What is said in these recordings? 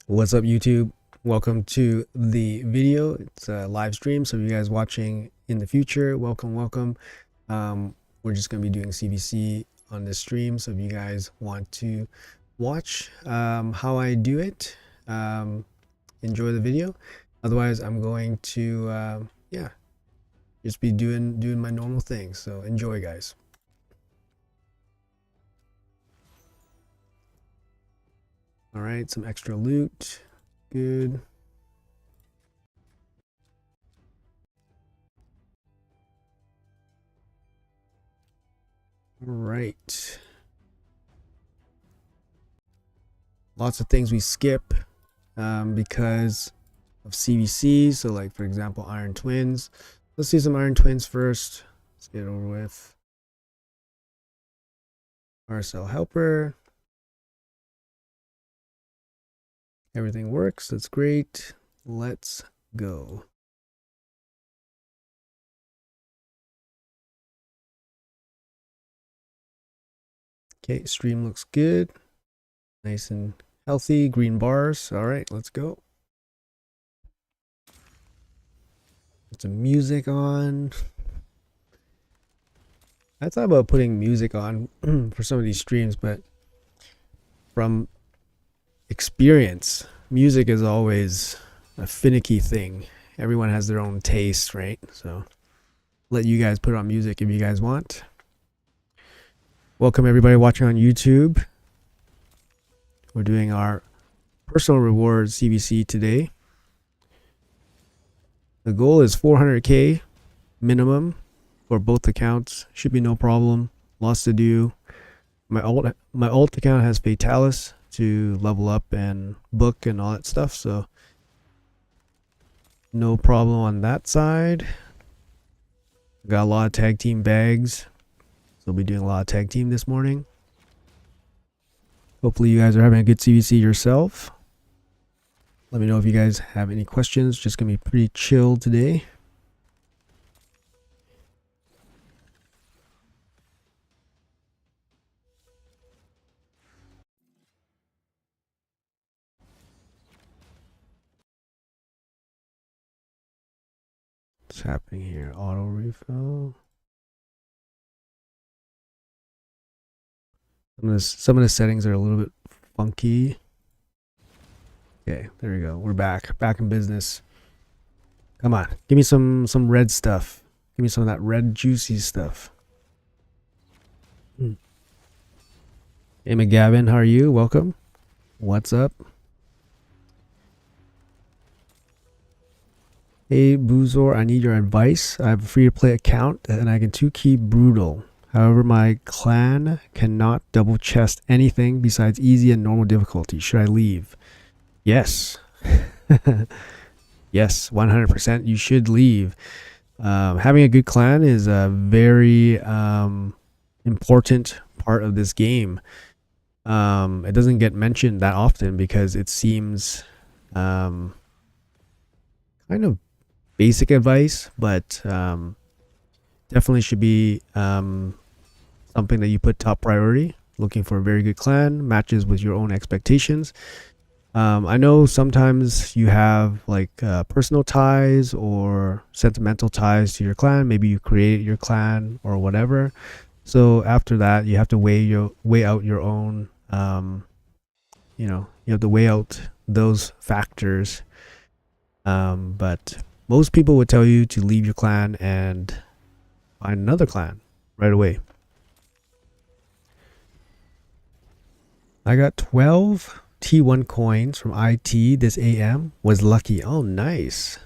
What's up, YouTube? Welcome to the video. It's a live stream, so if you guys watching in the future, welcome. We're just going to be doing CVC on this stream, so if you guys want to watch how I do it, enjoy the video. Otherwise, I'm going to just be doing my normal thing. So enjoy, guys. All right, some extra loot. Good. All right. Lots of things we skip because of CVC. So like, for example, Iron Twins. Let's see some Iron Twins first. Let's get it over with. RSL Helper. Everything works. That's great. Let's go. Okay, stream looks good. Nice and healthy. Green bars. All right, let's go. Put some music on. I thought about putting music on for some of these streams, but from experience, music is always a finicky thing. Everyone has their own taste, right? So let you guys put on music if you guys want. Welcome everybody watching on YouTube. We're doing our personal rewards CVC today. The goal is 400k minimum for both accounts. Should be no problem. Lots to do. My alt account has Fatalis to level up and book and all that stuff, so no problem on that side. Got a lot of tag team bags, so we'll be doing a lot of tag team this morning. Hopefully you guys are having a good CVC yourself. Let me know if you guys have any questions. Just gonna be pretty chill today. What's happening here? Auto refill. Some of the settings are a little bit funky. Okay, there we go. We're back in business. Come on, give me some red stuff. Give me some of that red juicy stuff. Hey McGavin, how are you? Welcome. What's up? Hey Boozor, I need your advice. I have a free-to-play account and I can 2-key brutal. However, my clan cannot double chest anything besides easy and normal difficulty. Should I leave? Yes. Yes, 100%. You should leave. Having a good clan is a very important part of this game. It doesn't get mentioned that often because it seems kind of basic advice, but definitely should be something that you put top priority. Looking for a very good clan, matches with your own expectations. I know sometimes you have like personal ties or sentimental ties to your clan. Maybe you created your clan or whatever. So after that, you have to weigh out your own. You have to weigh out those factors. But most people would tell you to leave your clan and find another clan right away. I got 12 T1 coins from IT this AM. Was lucky. Oh, nice.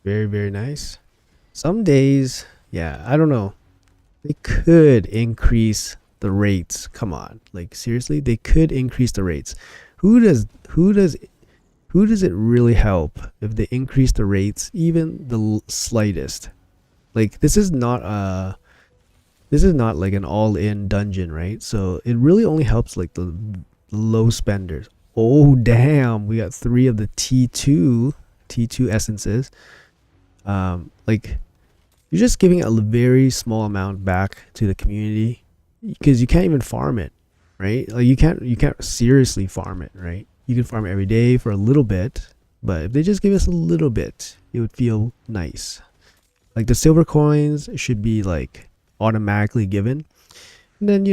Very, very nice. Some days, yeah, I don't know. They could increase the rates. Come on. Like seriously, they could increase the rates. Who does it really help if they increase the rates even the slightest? Like this is not like an all-in dungeon, right? So it really only helps like the low spenders. Oh damn, we got 3 of the T2 essences. Like you're just giving a very small amount back to the community because you can't even farm it, right? Like you can't seriously farm it, right? You can farm it every day for a little bit, but if they just give us a little bit, it would feel nice. Like the silver coins should be like automatically given, and then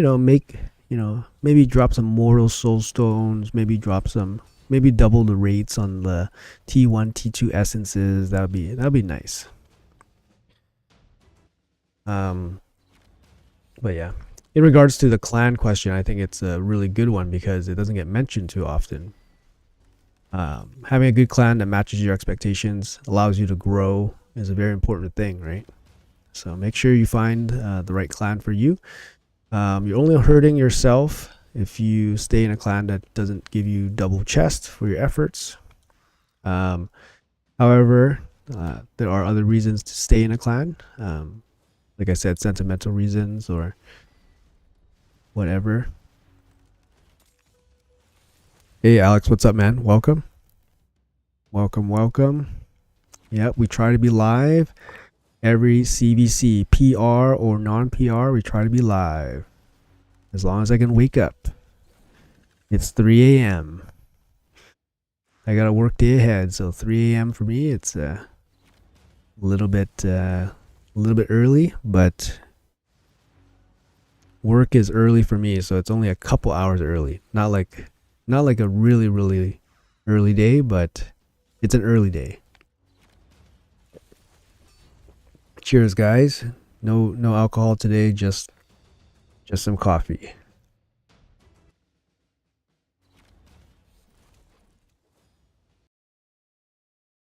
maybe drop some mortal soul stones, maybe double the rates on the T1 T2 essences. That'd be nice. But yeah, in regards to the clan question, I think it's a really good one because it doesn't get mentioned too often. Having a good clan that matches your expectations, allows you to grow, is a very important thing, right? So make sure you find the right clan for you. You're only hurting yourself if you stay in a clan that doesn't give you double chest for your efforts. However, there are other reasons to stay in a clan. Like I said, sentimental reasons or whatever. Hey Alex, what's up, man? Welcome. Yep, we try to be live every CVC, PR or non-PR. We try to be live as long as I can wake up. It's 3 a.m. I got a work day ahead, so 3 a.m. for me, it's a little bit early, but work is early for me, so it's only a couple hours early. Not like a really early day, but it's an early day. Cheers, guys. No alcohol today, just some coffee.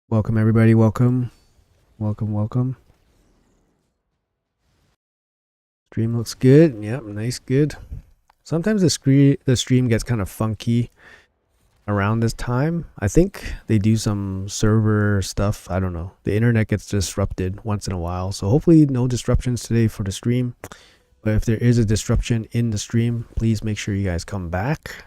Welcome everybody, welcome. Stream looks good. Yep, nice, good. Sometimes the stream gets kind of funky around this time. I think they do some server stuff. I don't know. The internet gets disrupted once in a while. So hopefully no disruptions today for the stream. But if there is a disruption in the stream, please make sure you guys come back.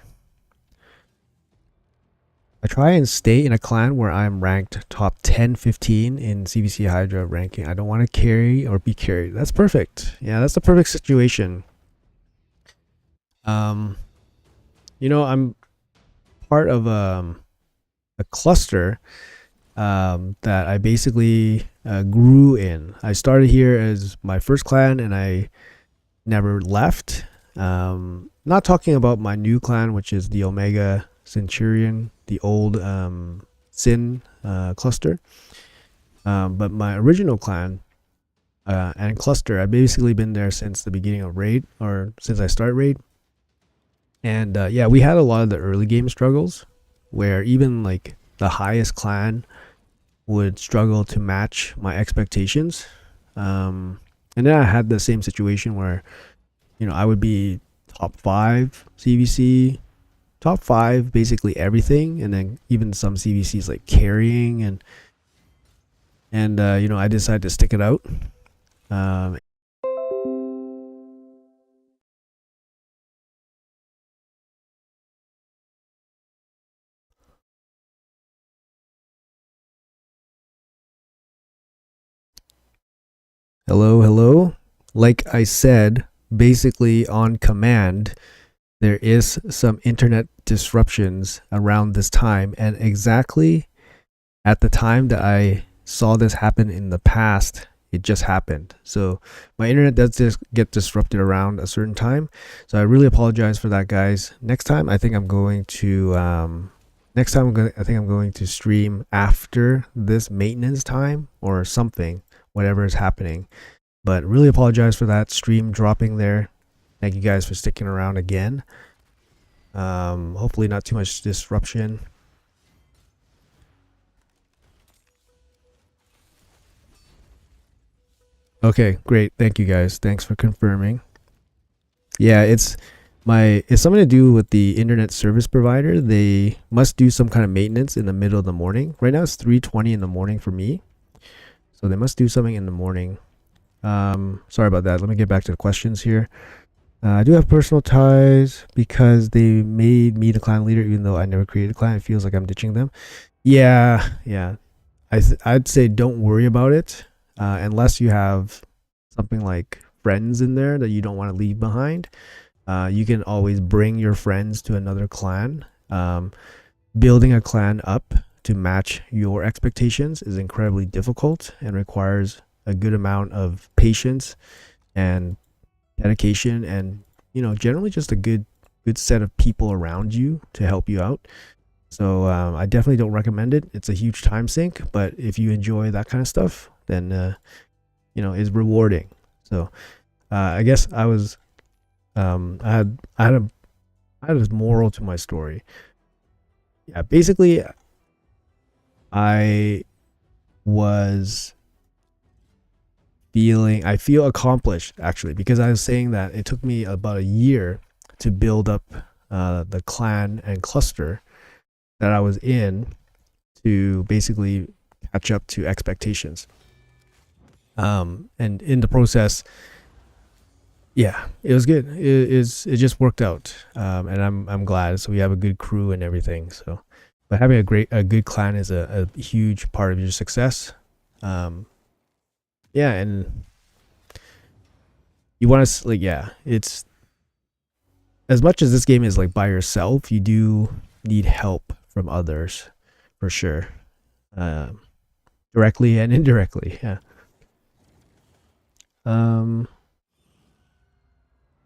I try and stay in a clan where I'm ranked top 10, 15 in CVC Hydra ranking. I don't want to carry or be carried. That's perfect. Yeah, that's the perfect situation. I'm part of a cluster that I basically grew in. I started here as my first clan and I never left. Not talking about my new clan, which is the Omega Centurion, the old Sin cluster. But my original clan and cluster, I've basically been there since the beginning of raid, or since I started raid. And yeah, we had a lot of the early game struggles where even like the highest clan would struggle to match my expectations. And then I had the same situation where, I would be top 5 CVC, top 5 basically everything, and then even some CVCs like carrying, and I decided to stick it out. Hello. Like I said, basically on command, there is some internet disruptions around this time, and exactly at the time that I saw this happen in the past, it just happened. So my internet does just get disrupted around a certain time, so I really apologize for that, guys. Next time I think I'm going to stream after this maintenance time or something, whatever is happening. But really apologize for that stream dropping there. Thank you guys for sticking around again. Hopefully not too much disruption. Okay, great. Thank you guys. Thanks for confirming. Yeah, it's something to do with the internet service provider. They must do some kind of maintenance in the middle of the morning. Right now it's 3:20 in the morning for me. So they must do something in the morning. Sorry about that. Let me get back to the questions here. I do have personal ties because they made me the clan leader, even though I never created a clan. It feels like I'm ditching them. Yeah. I'd say don't worry about it unless you have something like friends in there that you don't want to leave behind. You can always bring your friends to another clan. Building a clan up to match your expectations is incredibly difficult and requires a good amount of patience and dedication, and generally just a good set of people around you to help you out. So I definitely don't recommend it. It's a huge time sink, but if you enjoy that kind of stuff, then it's rewarding. So I guess I was I had a moral to my story. Yeah, basically I was I feel accomplished actually, because I was saying that it took me about a year to build up the clan and cluster that I was in to basically catch up to expectations. And in the process, yeah, it was good. It just worked out, and I'm glad. So we have a good crew and everything. So, but having a good clan is a huge part of your success. Yeah, and you want to it's as much as this game is like by yourself, you do need help from others for sure, directly and indirectly. Yeah.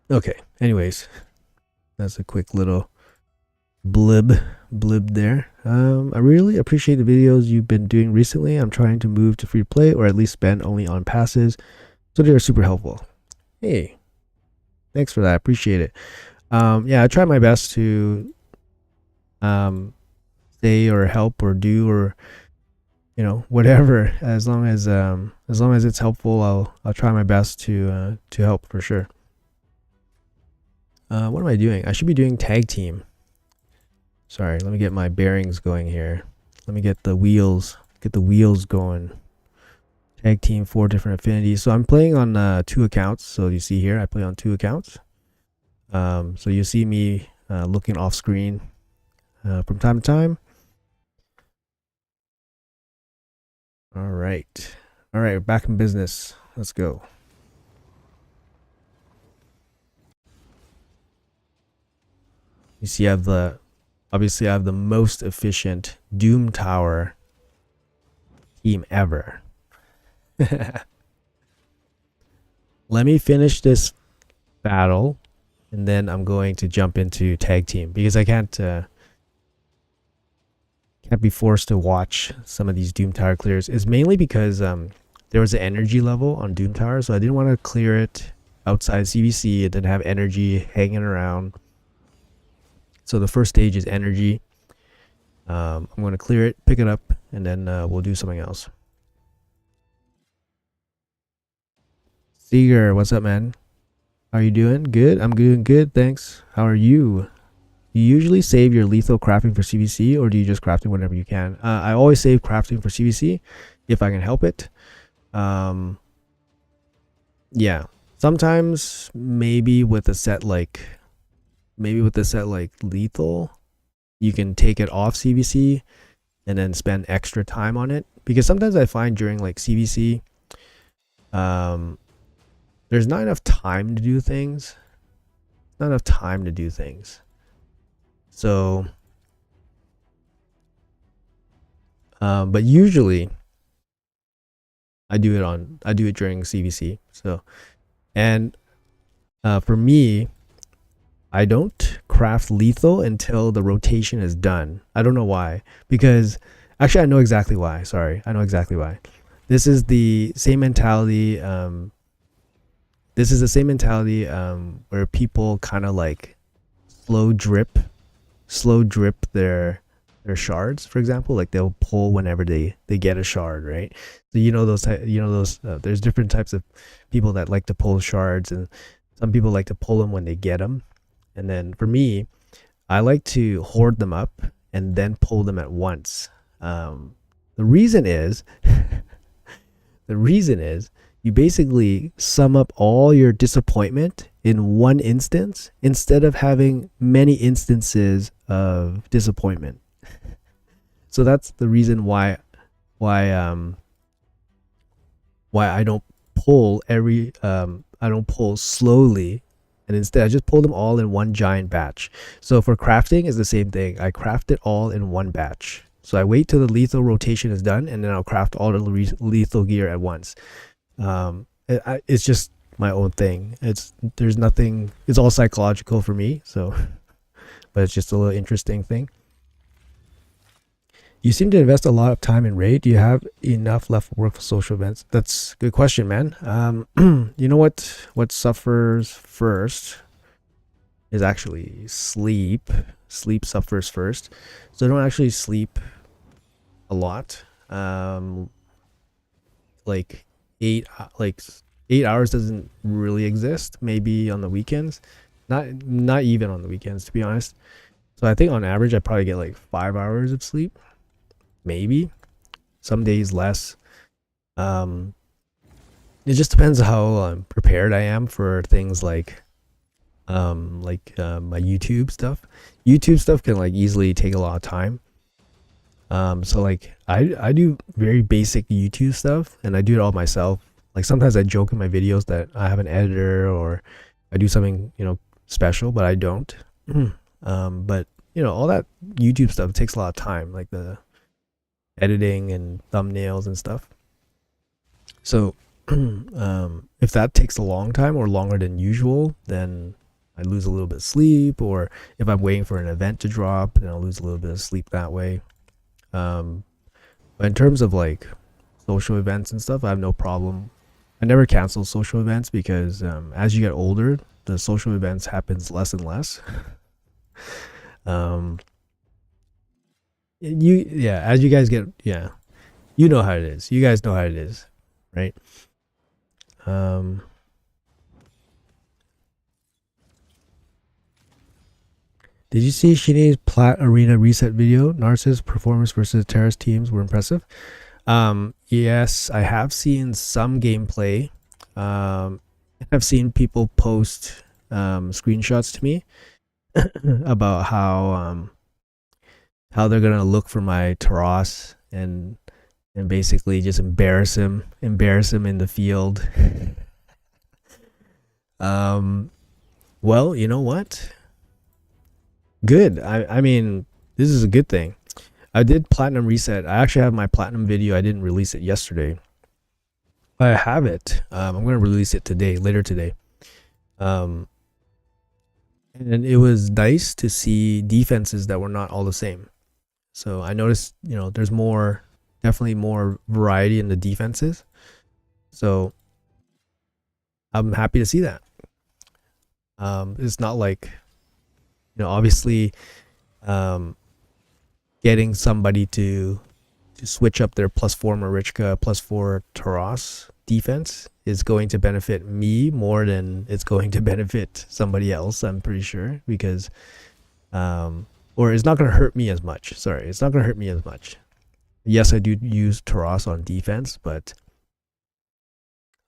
Okay. Anyways, that's a quick little blib there. I really appreciate the videos you've been doing recently. I'm trying to move to free to play, or at least spend only on passes, so they are super helpful. Hey, thanks for that. I appreciate it. Yeah, I try my best to say or help or do, or whatever, as long as it's helpful. I'll try my best to help for sure. What am I doing? I should be doing tag team. Sorry, let me get my bearings going here. Let me get the wheels going. Tag team, 4 different affinities. So I'm playing on 2 accounts. So you see here, I play on 2 accounts. So you see me looking off screen from time to time. All right, back in business. Let's go. You see, obviously I have the most efficient Doom Tower team ever. Let me finish this battle, and then I'm going to jump into tag team, because I can't be forced to watch some of these Doom Tower clears. It's mainly because there was an energy level on Doom Tower, so I didn't want to clear it outside CVC and then have energy hanging around. So the first stage is energy. I'm going to clear it, pick it up, and then we'll do something else. Seeger, what's up, man? How are you doing? Good? I'm doing good, thanks. How are you? You usually save your lethal crafting for CVC, or do you just craft it whenever you can? I always save crafting for CVC if I can help it. Yeah. Sometimes maybe with a set like lethal, you can take it off CVC and then spend extra time on it, because sometimes I find during like CVC there's not enough time to do things. So but usually I do it during CVC. So, and for me, I don't craft lethal until the rotation is done. I don't know why, because actually I know exactly why. Sorry, I know exactly why. This is the same mentality. Where people kind of like slow drip their shards. For example, like they'll pull whenever they get a shard, right? So there's different types of people that like to pull shards, and some people like to pull them when they get them. And then for me, I like to hoard them up and then pull them at once. The reason is you basically sum up all your disappointment in one instance instead of having many instances of disappointment. So that's the reason why I don't pull I don't pull slowly and instead I just pull them all in one giant batch. So for crafting is the same thing. I craft it all in one batch. So I wait till the lethal rotation is done, and then I'll craft all the lethal gear at once. It's just my own thing. There's nothing. It's all psychological for me. So, but it's just a little interesting thing. You seem to invest a lot of time in raid. Do you have enough left work for social events? That's a good question, man. You know what suffers first is actually sleep. Sleep suffers first. So I don't actually sleep a lot. Like 8 hours doesn't really exist. Maybe on the weekends. Not even on the weekends, to be honest. So I think on average I probably get like 5 hours of sleep. Maybe some days less. It just depends how prepared I am for things like my YouTube stuff. YouTube stuff can like easily take a lot of time. So like I do very basic YouTube stuff, and I do it all myself. Like sometimes I joke in my videos that I have an editor or I do something, special, but I don't. But all that YouTube stuff takes a lot of time, like the editing and thumbnails and stuff. So if that takes a long time or longer than usual, then I lose a little bit of sleep. Or if I'm waiting for an event to drop, then I'll lose a little bit of sleep that way. But in terms of like social events and stuff, I have no problem. I never cancel social events because as you get older, the social events happens less and less. As you guys get, you know how it is. You guys know how it is, right? Did you see Shine's Plat Arena reset video? Narcissus performance versus terrorist teams were impressive. Yes, I have seen some gameplay. I've seen people post screenshots to me about how they're gonna look for my Taras and basically just embarrass him in the field. Well, you know what? Good. I mean, this is a good thing. I did platinum reset. I actually have my platinum video. I didn't release it yesterday. I have it. I'm going to release it later today. And it was nice to see defenses that were not all the same. So I noticed, there's definitely more variety in the defenses. So I'm happy to see that. It's not like, obviously, getting somebody to switch up their +4 Marichka, +4 Taras defense is going to benefit me more than it's going to benefit somebody else, I'm pretty sure, because or it's not going to hurt me as much. Sorry, it's not going to hurt me as much. Yes, I do use Taras on defense, but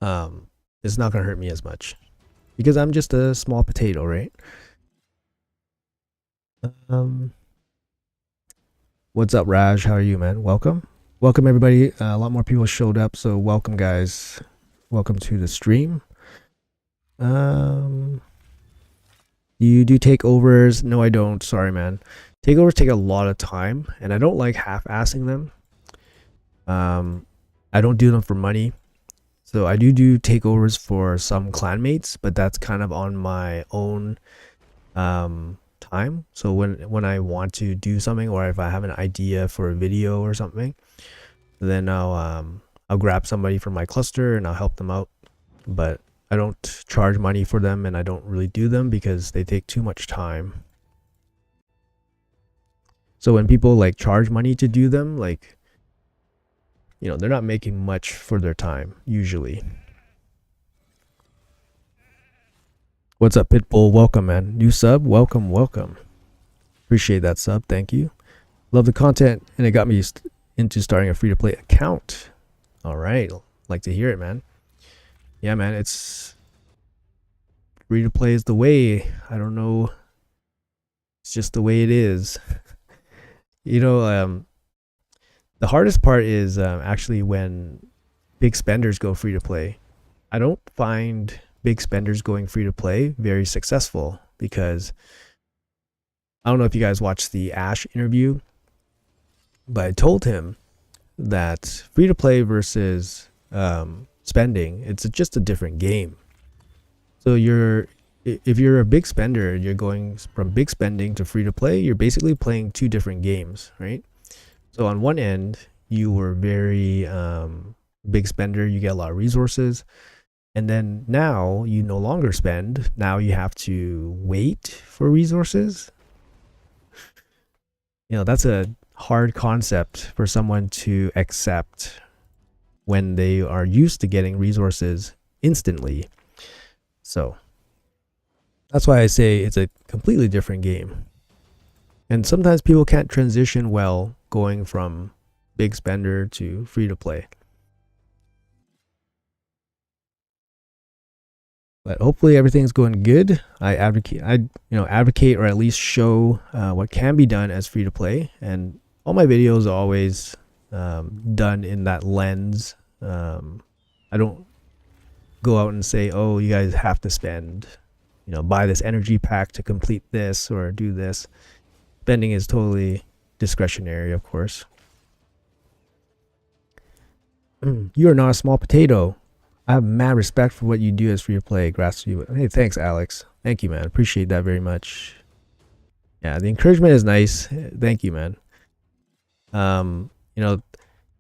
it's not going to hurt me as much because I'm just a small potato, right? What's up, Raj? How are you, man? Welcome everybody. A lot more people showed up, so welcome, guys. Welcome to the stream. You do takeovers? No, I don't. Sorry, man. Takeovers take a lot of time, and I don't like half-assing them. I don't do them for money. So I do takeovers for some clanmates, but that's kind of on my own time. So when I want to do something, or if I have an idea for a video or something, then I'll grab somebody from my cluster and I'll help them out. But I don't charge money for them, and I don't really do them because they take too much time. So when people like charge money to do them, like, they're not making much for their time usually. What's up, Pitbull? Welcome, man. New sub. Welcome. Appreciate that sub. Thank you. Love the content, and it got me into starting a free-to-play account. All right. Like to hear it, man. Yeah, man. It's free-to-play is the way. I don't know. It's just the way it is. The hardest part is actually when big spenders go free-to-play. I don't find big spenders going free to play very successful, because I don't know if you guys watched the Ash interview, but I told him that free to play versus spending, it's just a different game. So if you're a big spender and you're going from big spending to free to play, you're basically playing two different games, right? So on one end, you were very big spender, you get a lot of resources, and then now you no longer spend. Now you have to wait for resources. That's a hard concept for someone to accept when they are used to getting resources instantly. So that's why I say it's a completely different game. And sometimes people can't transition well going from big spender to free to play. But hopefully everything's going good. I advocate or at least show what can be done as free to play, and all my videos are always done in that lens. I don't go out and say, oh, you guys have to spend, buy this energy pack to complete this or do this. Spending is totally discretionary, of course. You are not a small potato. I have mad respect for what you do as free to play. Grass to you. Hey, thanks, Alex. Thank you, man. Appreciate that very much. Yeah, the encouragement is nice. Thank you, man.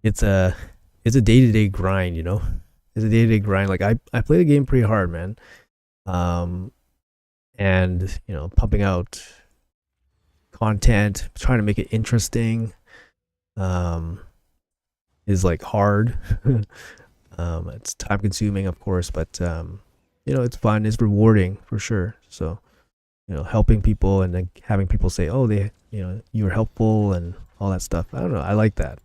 It's a day-to-day grind, It's a day-to-day grind. Like I play the game pretty hard, man. And pumping out content, trying to make it interesting, is like hard. It's time consuming, of course, but it's fun, it's rewarding for sure. So helping people and then having people say, oh, you were helpful and all that stuff, I don't know, I like that.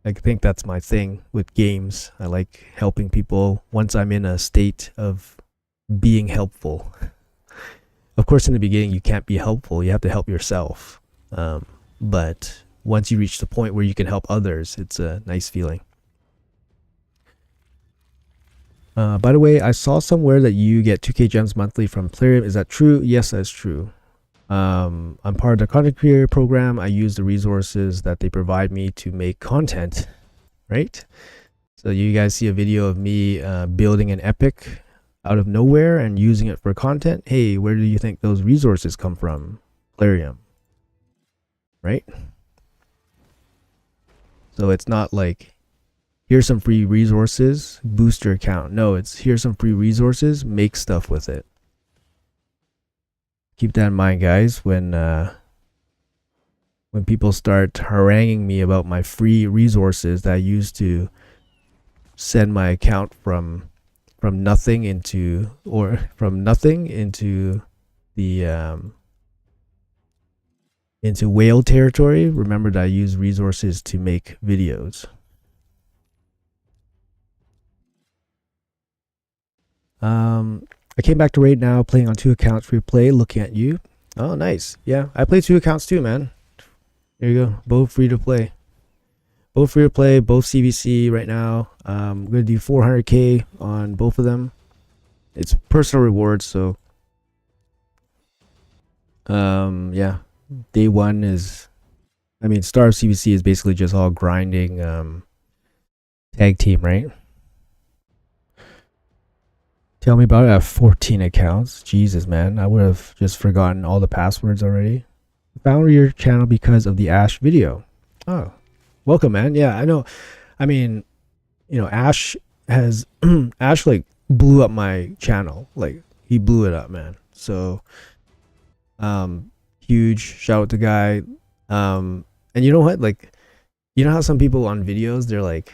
I think that's my thing with games. I like helping people once I'm in a state of being helpful. Of course, in the beginning you can't be helpful, you have to help yourself, but once you reach the point where you can help others, it's a nice feeling. By the way, I saw somewhere that you get 2k gems monthly from Plarium. Is that true? Yes, that's true. I'm part of the content creator program. I use the resources that they provide me to make content, right? So you guys see a video of me building an epic out of nowhere and using it for content. Hey, where do you think those resources come from? Plarium, right? So it's not like, here's some free resources, boost your account. No, it's here's some free resources, make stuff with it. Keep that in mind, guys, when people start haranguing me about my free resources that I used to send my account from nothing into the into whale territory. Remember that I use resources to make videos. I came back to raid now, playing on 2 accounts, free play, looking at you. Oh, nice. Yeah, I play 2 accounts too, man. There you go. Both free to play. Both free to play, both CVC right now. I'm going to do 400k on both of them. It's personal rewards, so yeah. Day one is, Star of CVC is basically just all grinding tag team, right? Tell me about it. I have 14 accounts. Jesus, man. I would have just forgotten all the passwords already. Found your channel because of the Ash video. Oh, welcome, man. Yeah, I know. Ash has Ash like blew up my channel. Like he blew it up, man. So huge shout out to guy. And you know what? Like, you know how some people on videos, they're like,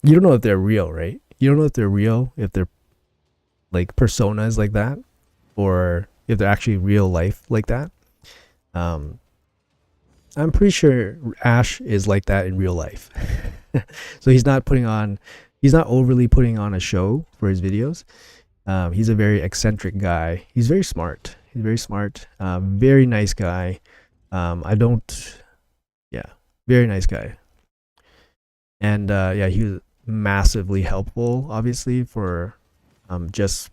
you don't know if they're real, right? You don't know if they're real, if they're like personas like that, or if they're actually real life like that. I'm pretty sure Ash is like that in real life. So he's not overly putting on a show for his videos. He's a very eccentric guy. He's very smart. Very nice guy. Very nice guy. And he was massively helpful, obviously, for just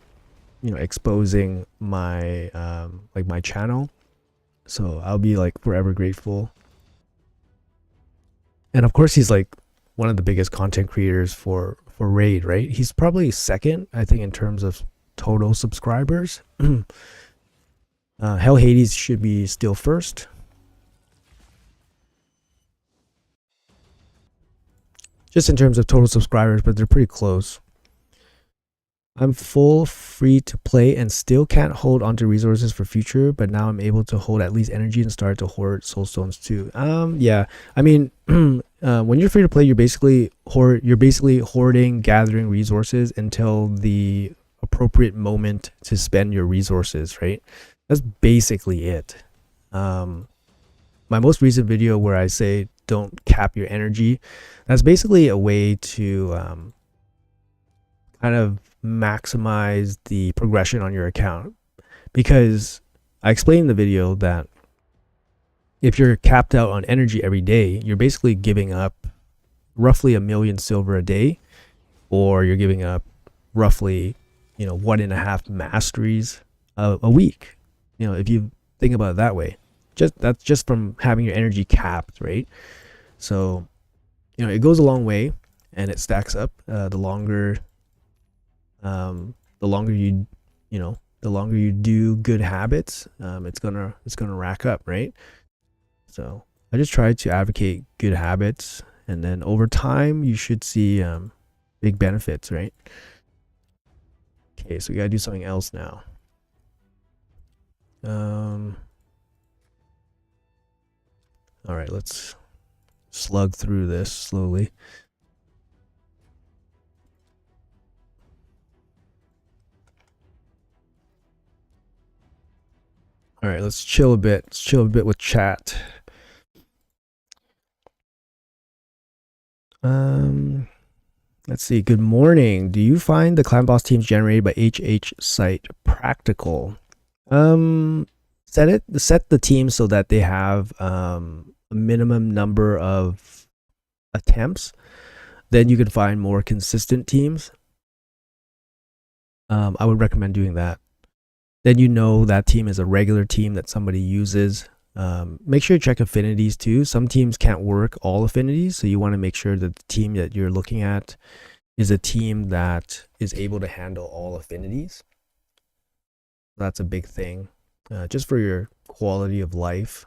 exposing my like my channel. So I'll be like forever grateful. And of course, he's like one of the biggest content creators for Raid, right? He's probably second, I think, in terms of total subscribers. Hell Hades should be still first. Just in terms of total subscribers, but they're pretty close. I'm full free to play and still can't hold onto resources for future, but now I'm able to hold at least energy and start to hoard soul stones too. Yeah, I mean, when you're free to play, you're basically hoarding, gathering resources until the appropriate moment to spend your resources, right? That's basically it. My most recent video where I say don't cap your energy, that's basically a way to kind of maximize the progression on your account, because I explained in the video that if you're capped out on energy every day, you're basically giving up roughly 1,000,000 silver a day, or you're giving up roughly 1.5 masteries a week, if you think about it that way. That's just from having your energy capped, right? So it goes a long way, and it stacks up. The longer you do good habits, it's gonna rack up, right? So I just try to advocate good habits, and then over time you should see big benefits, right? Okay, so we gotta do something else now. All right, let's slug through this slowly. All right, let's chill a bit. Let's chill a bit with chat. Let's see. Good morning. Do you find the clan boss teams generated by HH site practical? Set the team so that they have a minimum number of attempts. Then you can find more consistent teams. I would recommend doing that. Then that team is a regular team that somebody uses. Make sure you check affinities too. Some teams can't work all affinities, so you want to make sure that the team that you're looking at is a team that is able to handle all affinities. That's a big thing, just for your quality of life.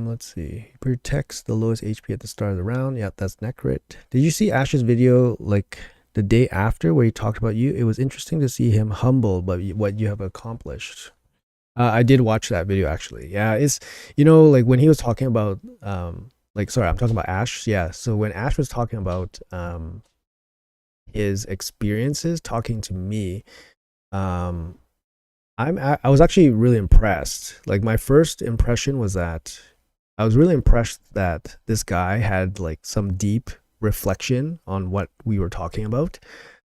Let's see. Protects the lowest HP at the start of the round. Yeah, that's Necrit. Did you see Ash's video like the day after where he talked about you? It was interesting to see him humbled by what you have accomplished. I did watch that video actually. Yeah, it's like when he was talking about sorry, I'm talking about Ash. Yeah, so when Ash was talking about his experiences talking to me, I was actually really impressed. Like my first impression was that I was really impressed that this guy had like some deep reflection on what we were talking about.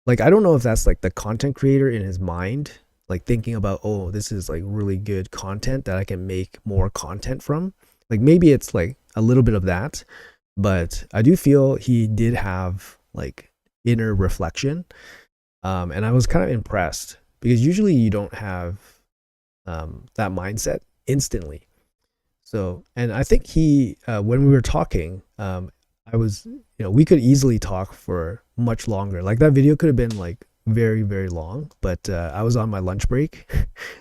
Like I don't know if that's like the content creator in his mind, like thinking about, oh, this is like really good content that I can make more content from. Like maybe it's like a little bit of that, but I do feel he did have like inner reflection, and I was kind of impressed, because usually you don't have that mindset instantly. So, and I think he, when we were talking, I was, we could easily talk for much longer. Like that video could have been like very, very long, but I was on my lunch break,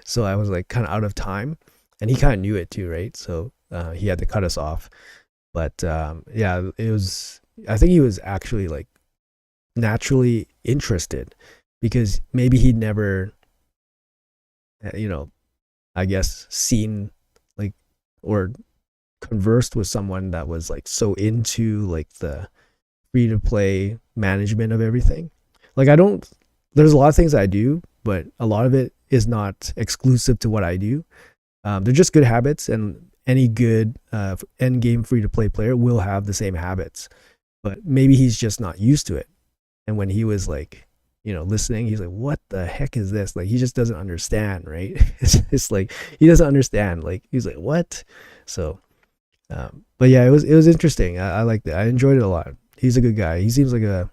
so I was like kind of out of time, and he kind of knew it too, right? So he had to cut us off. But yeah, I think he was actually like naturally interested, because maybe he'd never, I guess, seen like or conversed with someone that was like so into like the free to play management of everything. Like there's a lot of things I do, but a lot of it is not exclusive to what I do. They're just good habits, and any good end game free to play player will have the same habits, but maybe he's just not used to it. And when he was like, listening, he's like, what the heck is this? Like, he just doesn't understand, right? It's like, he doesn't understand. Like, he's like, what? So, but yeah, it was interesting. I liked it. I enjoyed it a lot. he's a good guy. He seems like a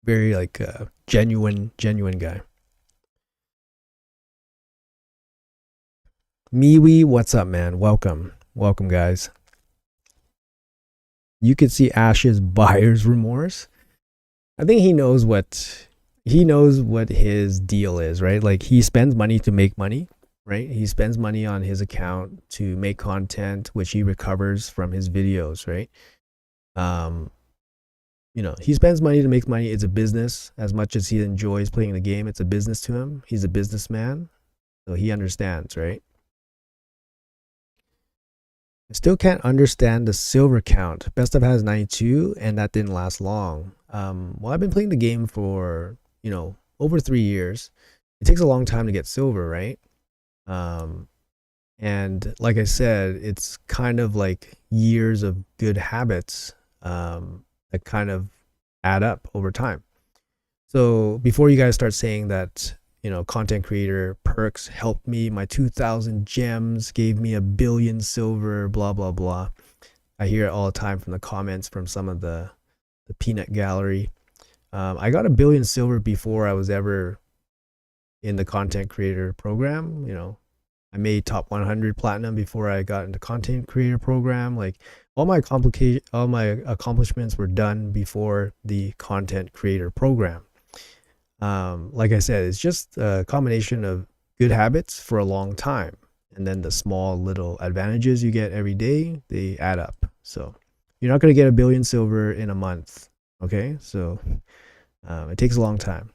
very like genuine guy. Miwi, what's up, man? Welcome, guys. You could see Ash's buyer's remorse. I think he knows what his deal is, right? Like he spends money to make money, right? He spends money on his account to make content, which he recovers from his videos, right? He spends money to make money. It's a business. As much as he enjoys playing the game, it's a business to him. He's a businessman, so he understands, right? I still can't understand the silver count. Best of has 92, and that didn't last long. Well, I've been playing the game for, over 3 years. It takes a long time to get silver, right? And like I said, it's kind of like years of good habits that kind of add up over time. So before you guys start saying that, content creator perks helped me, my 2,000 gems gave me 1 billion silver, blah, blah, blah. I hear it all the time from the comments from some of the peanut gallery. I got 1 billion silver before I was ever in the content creator program. I made top 100 platinum before I got into content creator program. Like all my accomplishments were done before the content creator program. Like I said, it's just a combination of good habits for a long time, and then the small little advantages you get every day, they add up. So you're not going to get 1 billion silver in a month. Okay, so it takes a long time.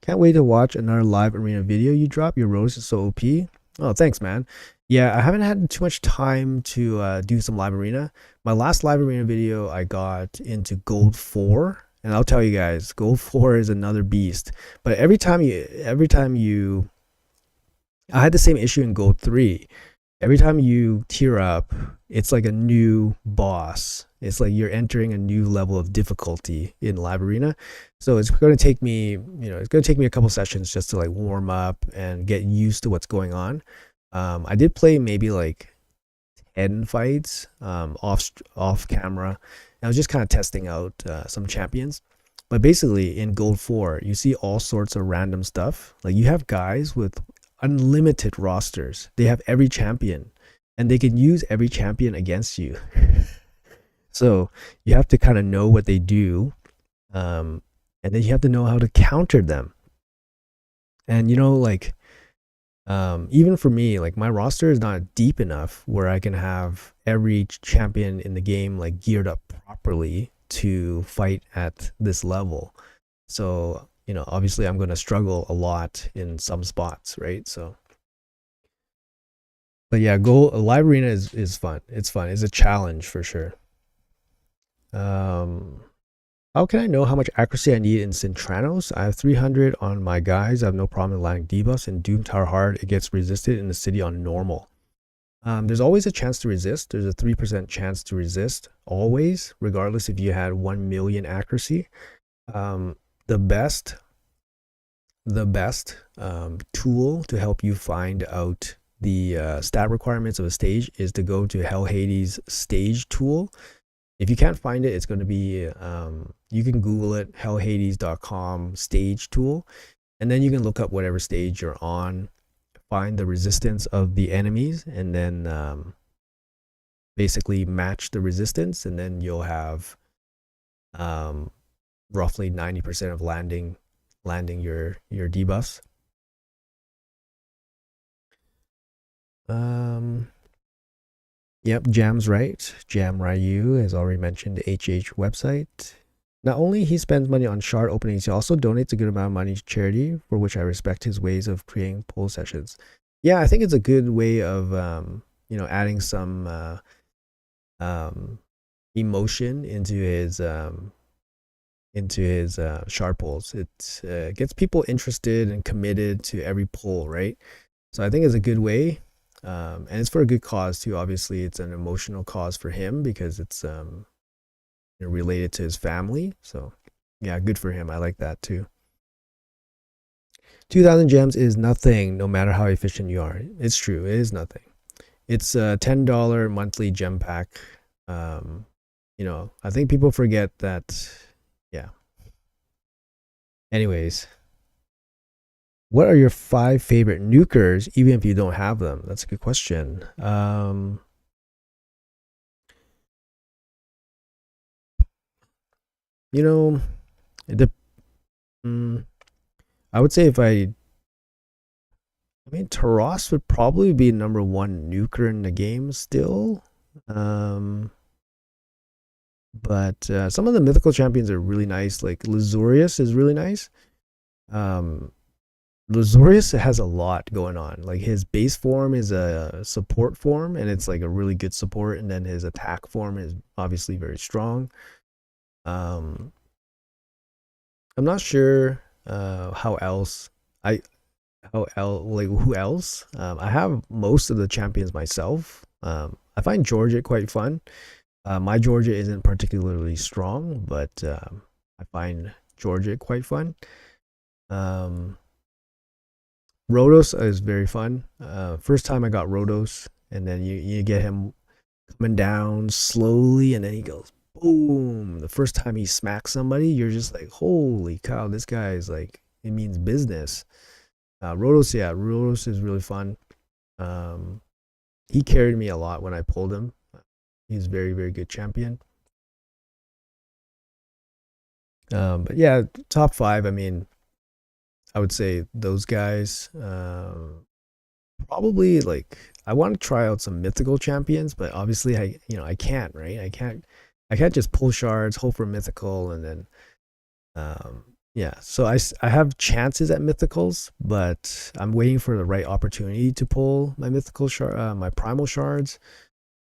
Can't wait to watch another live arena video you drop. Your rose is so OP. Oh, thanks, man. Yeah, I haven't had too much time to do some live arena. My last live arena video, I got into gold 4, and I'll tell you guys, gold 4 is another beast. But every time you, I had the same issue in gold 3. Every time you tier up, it's like a new boss. It's like you're entering a new level of difficulty in live arena. So it's going to take me, a couple sessions just to like warm up and get used to what's going on. I did play maybe like 10 fights off camera. I was just kind of testing out some champions. But basically in gold 4, you see all sorts of random stuff. Like you have guys with unlimited rosters. They have every champion, and they can use every champion against you. So you have to kind of know what they do, and then you have to know how to counter them. And even for me, like my roster is not deep enough where I can have every champion in the game like geared up properly to fight at this level. So obviously I'm going to struggle a lot in some spots, right? So, but yeah, live arena is fun. It's fun. It's a challenge for sure. How can I know how much accuracy I need in Cintranos? I have 300 on my guys. I have no problem landing debuffs. In Doom Tower Hard, it gets resisted in the city on normal. There's always a chance to resist. There's a 3% chance to resist, always, regardless if you had 1 million accuracy. The best tool to help you find out the stat requirements of a stage is to go to Hell Hades stage tool. If you can't find it, it's going to be you can Google it, hellhades.com stage tool, and then you can look up whatever stage you're on, find the resistance of the enemies, and then basically match the resistance, and then you'll have roughly 90% of landing your debuffs. Yep, Jam's right. Jam Ryu has already mentioned the HH website. Not only he spends money on shard openings, he also donates a good amount of money to charity, for which I respect his ways of creating poll sessions. Yeah, I think it's a good way of adding some emotion into his shard polls. It gets people interested and committed to every poll, right? So I think it's a good way. And it's for a good cause too. Obviously, it's an emotional cause for him because it's related to his family. So yeah, good for him. I like that too. 2,000 gems is nothing, no matter how efficient you are. It's true. It is nothing. It's a $10 monthly gem pack. You know, I think people forget that. Yeah. Anyways, what are your 5 favorite nukers, even if you don't have them? That's a good question. You know, I would say I mean, Taras would probably be number 1 nuker in the game still. But some of the mythical champions are really nice. Like Lazurius is really nice. Lazurius has a lot going on. Like his base form is a support form, and it's like a really good support. And then his attack form is obviously very strong. I'm not sure how else who else. I have most of the champions myself. I find Georgia quite fun. My Georgia isn't particularly strong, but I find Georgia quite fun. Rhodos is very fun. First time I got Rhodos, and then you get him coming down slowly, and then he goes boom. The first time he smacks somebody, you're just like, holy cow, this guy is like, it means business. Rhodos is really fun. He carried me a lot when I pulled him. He's very, very good champion. But yeah, top 5, I mean, I would say those guys. Probably like I want to try out some mythical champions, but obviously I can't, right? I can't just pull shards, hope for mythical, and then yeah. So I have chances at mythicals, but I'm waiting for the right opportunity to pull my mythical my primal shards.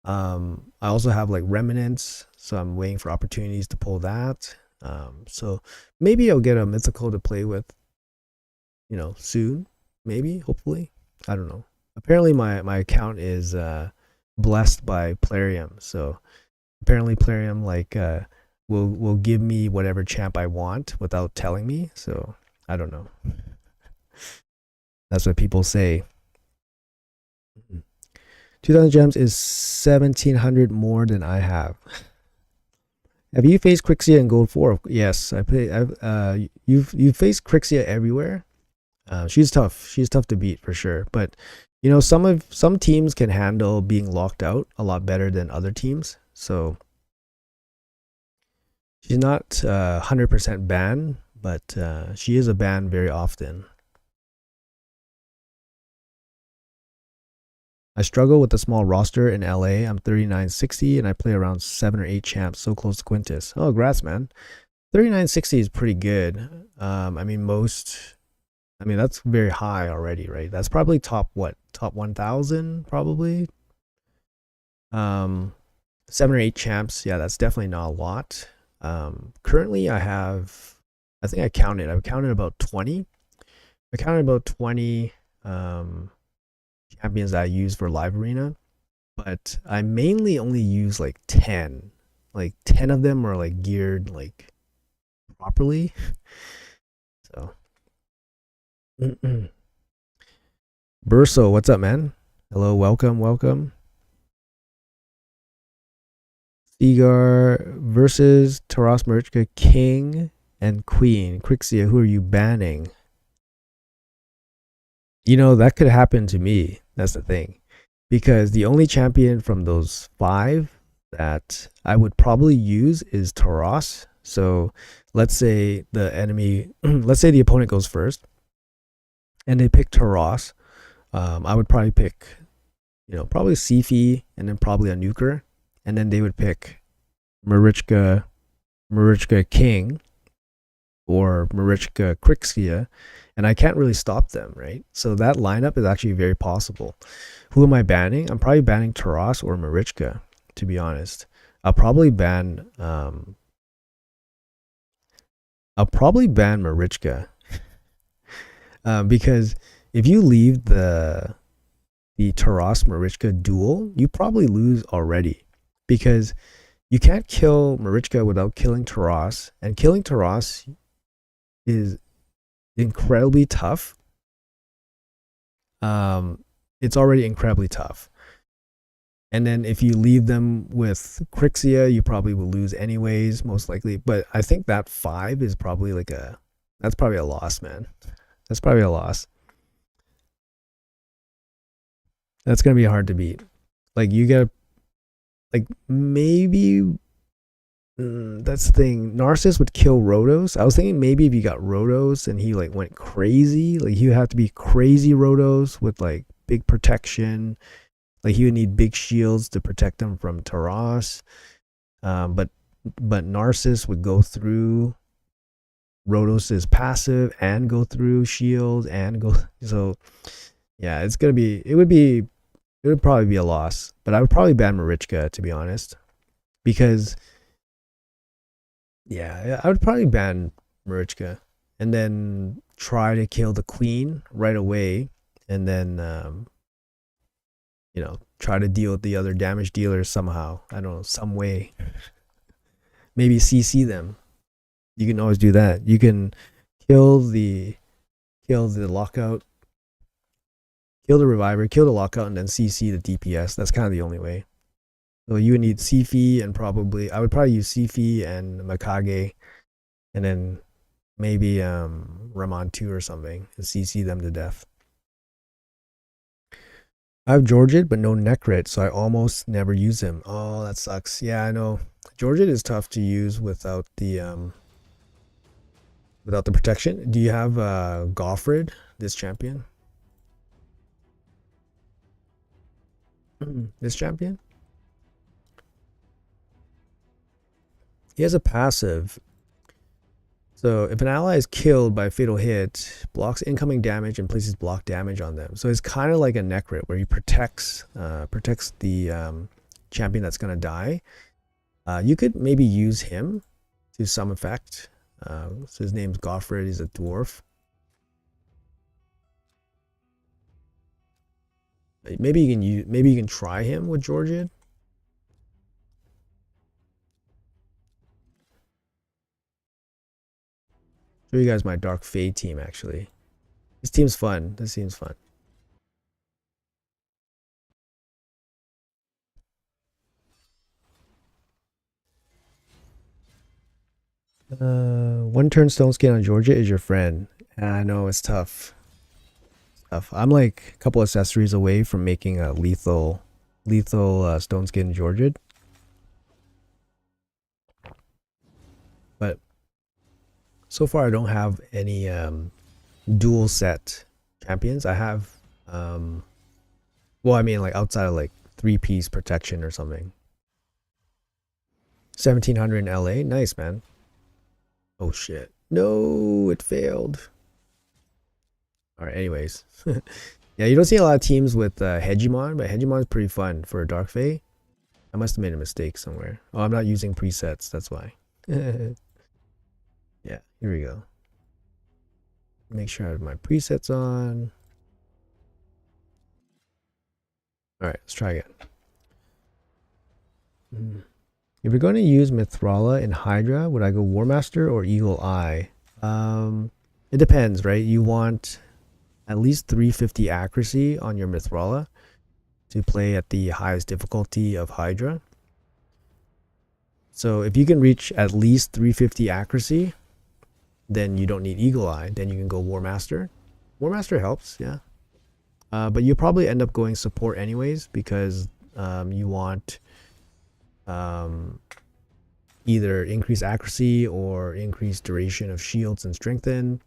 I also have like remnants, so I'm waiting for opportunities to pull that. So maybe I'll get a mythical to play with, you know, soon. Maybe, hopefully. I don't know. Apparently my account is blessed by Plarium, so apparently Plarium like will give me whatever champ I want without telling me. So I don't know. That's what people say. 2,000 gems is 1,700 more than I have. Have you faced Crixia in Gold 4? Yes, I play. You've faced Crixia everywhere. She's tough. She's tough to beat for sure. But you know, some teams can handle being locked out a lot better than other teams. So she's not 100% ban, but she is a ban very often. I struggle with a small roster in LA. I'm 3960 and I play around 7 or 8 champs, so close to Quintus. Oh, congrats, man. 3960 is pretty good. I mean, that's very high already, right? That's probably top 1,000 probably. 7 or 8 champs, yeah, that's definitely not a lot. Currently I think I've counted about 20. I counted about 20 champions that I use for live arena, but I mainly only use like 10. Like 10 of them are like geared like properly. So Burso, what's up, man? Hello, welcome. Seagar versus Taras Marichka, King and Queen. Crixia, who are you banning? You know, that could happen to me. That's the thing. Because the only champion from those 5 that I would probably use is Taras. So let's say let's say the opponent goes first and they pick Taras. I would probably pick, you know, probably Sifi and then probably a nuker. And then they would pick Marichka King or Marichka Crixia, and I can't really stop them, right? So that lineup is actually very possible. Who am I banning? I'm probably banning Taras or Marichka, to be honest. I'll probably ban Marichka because if you leave the Taras Marichka duel, you probably lose already, because you can't kill Marichka without killing Taras, and killing Taras is incredibly tough it's already incredibly tough. And then if you leave them with Crixia, you probably will lose anyways, most likely. But I think that 5 is probably that's probably a loss, man. That's probably a loss. That's gonna be hard to beat. Like you get, like maybe that's the thing. Narcissus would kill Rotos. I was thinking maybe if you got Rotos and he like went crazy, like he would have to be crazy Rotos with like big protection. Like he would need big shields to protect him from Taras. But Narcissus would go through Rotos' passive and go through shield and go. So yeah, it would probably be a loss. But I would probably ban Marichka, to be honest, because yeah, I would probably ban Marichka and then try to kill the queen right away, and then try to deal with the other damage dealers somehow. I don't know, some way. Maybe CC them. You can always do that. You can kill the lockout, kill the reviver, kill the lockout, and then CC the DPS. That's kind of the only way. So you would need Sifi and I would probably use Sifi and Makage, and then maybe Ramon 2 or something, and CC them to death. I have Georgid, but no Necrit, so I almost never use him. Oh, that sucks. Yeah, I know. Georgid is tough to use without the protection. Do you have Goffred, this champion? This champion? He has a passive. So if an ally is killed by a fatal hit, blocks incoming damage and places block damage on them. So it's kind of like a Necrit where he protects the champion that's gonna die. You could maybe use him to some effect. So his name's Goffred. He's a dwarf. Maybe you can try him with Georgid. Show you guys my Dark Fade team, actually. This team's fun. This team's fun. One turn Stone Skin on Georgia is your friend. I know it's tough. I'm like a couple accessories away from making a lethal Stone Skin Georgia. But so far I don't have any dual set champions. I have well, I mean, like outside of like 3-piece protection or something. 1700 in LA. Nice, man. Oh shit. No, it failed. Alright, anyways. Yeah, you don't see a lot of teams with Hegemon, but Hegemon is pretty fun for a Dark Fae. I must have made a mistake somewhere. Oh, I'm not using presets, that's why. Yeah, here we go. Make sure I have my presets on. Alright, let's try again. If you're going to use Mithrala in Hydra, would I go War Master or Eagle Eye? It depends, right? You want at least 350 accuracy on your Mithrala to play at the highest difficulty of Hydra. So if you can reach at least 350 accuracy, then you don't need Eagle Eye. Then you can go War Master. War Master helps, yeah. But you probably end up going support anyways, because you want either increase accuracy or increase duration of shields and strengthen.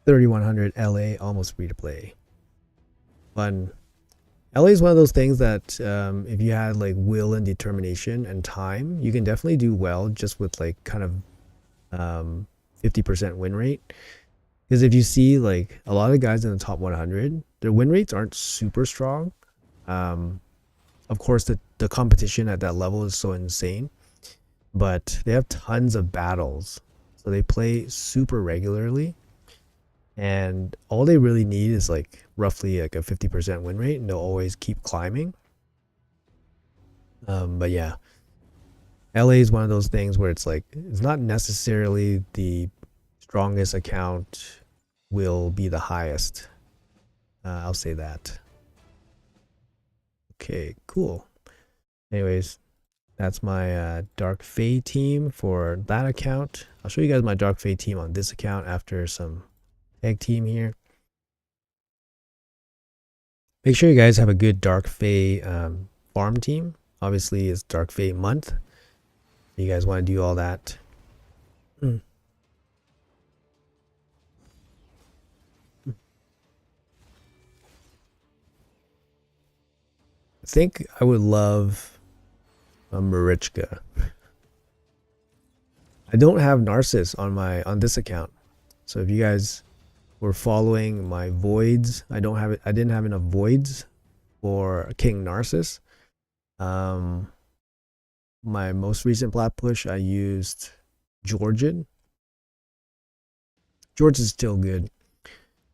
$3,100 LA, almost free to play. Fun. LA is one of those things that if you had like will and determination and time, you can definitely do well just with like kind of 50% win rate. Because if you see like a lot of guys in the top 100, their win rates aren't super strong. Of course, the competition at that level is so insane, but they have tons of battles, so they play super regularly, and all they really need is like roughly like a 50% win rate, and they'll always keep climbing. But yeah, LA is one of those things where it's like it's not necessarily the strongest account will be the highest. I'll say that. Okay, cool. Anyways, that's my Dark Fae team for that account. I'll show you guys my Dark Fae team on this account after some tag team here. Make sure you guys have a good Dark Fae farm team. Obviously, it's Dark Fae month. You guys want to do all that. I think I would love a Marichka. I don't have Narcissus on this account. So if you guys were following my voids, I didn't have enough voids for King Narcissus. My most recent plat push, I used Georgian. George is still good.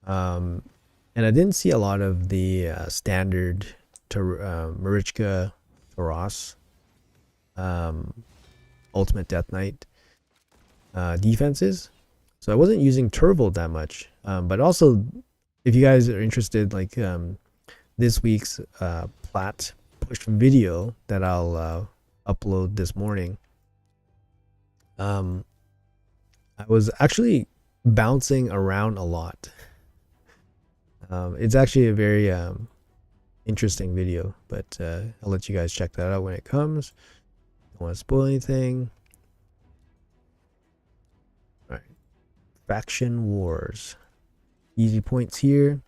And I didn't see a lot of the standard Marichka Taras Ultimate Death Knight defenses. So I wasn't using Turbo that much. But also, if you guys are interested, like this week's plat push video that I'll upload this morning, I was actually bouncing around a lot. It's actually a very interesting video, but I'll let you guys check that out when it comes. Don't want to spoil anything. All right, Faction Wars. Easy points here.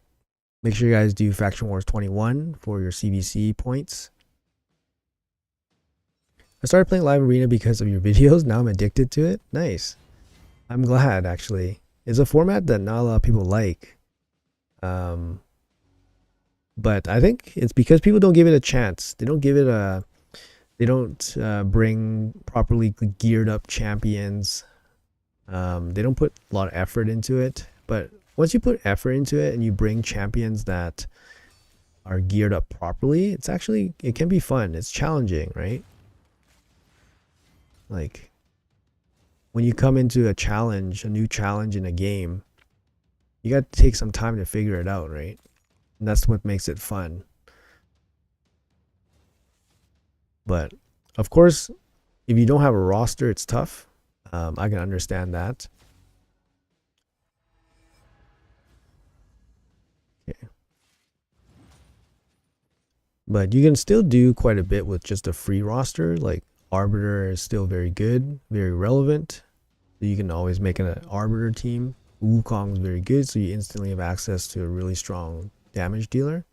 Make sure you guys do Faction Wars 21 for your CVC points. I started playing Live Arena because of your videos. Now I'm addicted to it. Nice. I'm glad, actually. It's a format that not a lot of people like. But I think it's because people don't give it a chance. They don't give it a... They don't bring properly geared up champions. They don't put a lot of effort into it. But once you put effort into it and you bring champions that are geared up properly, it can be fun. It's challenging, right? Like, when you come into a new challenge in a game, you got to take some time to figure it out, right? And that's what makes it fun. But, of course, if you don't have a roster, it's tough. I can understand that. Okay. But you can still do quite a bit with just a free roster. Like, Arbiter is still very good, very relevant. So you can always make an Arbiter team. Wukong is very good, so you instantly have access to a really strong damage dealer.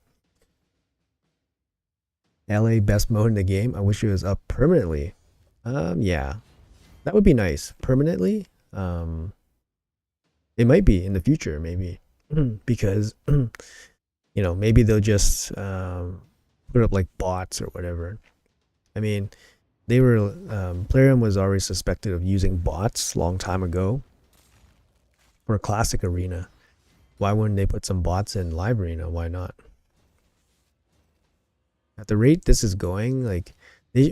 LA best mode in the game. I wish it was up permanently. Yeah, that would be nice. Permanently. It might be in the future, maybe, because maybe they'll just put up like bots or whatever. I mean, Plarium was already suspected of using bots a long time ago for a classic arena. Why wouldn't they put some bots in live arena? Why not? At the rate this is going, like,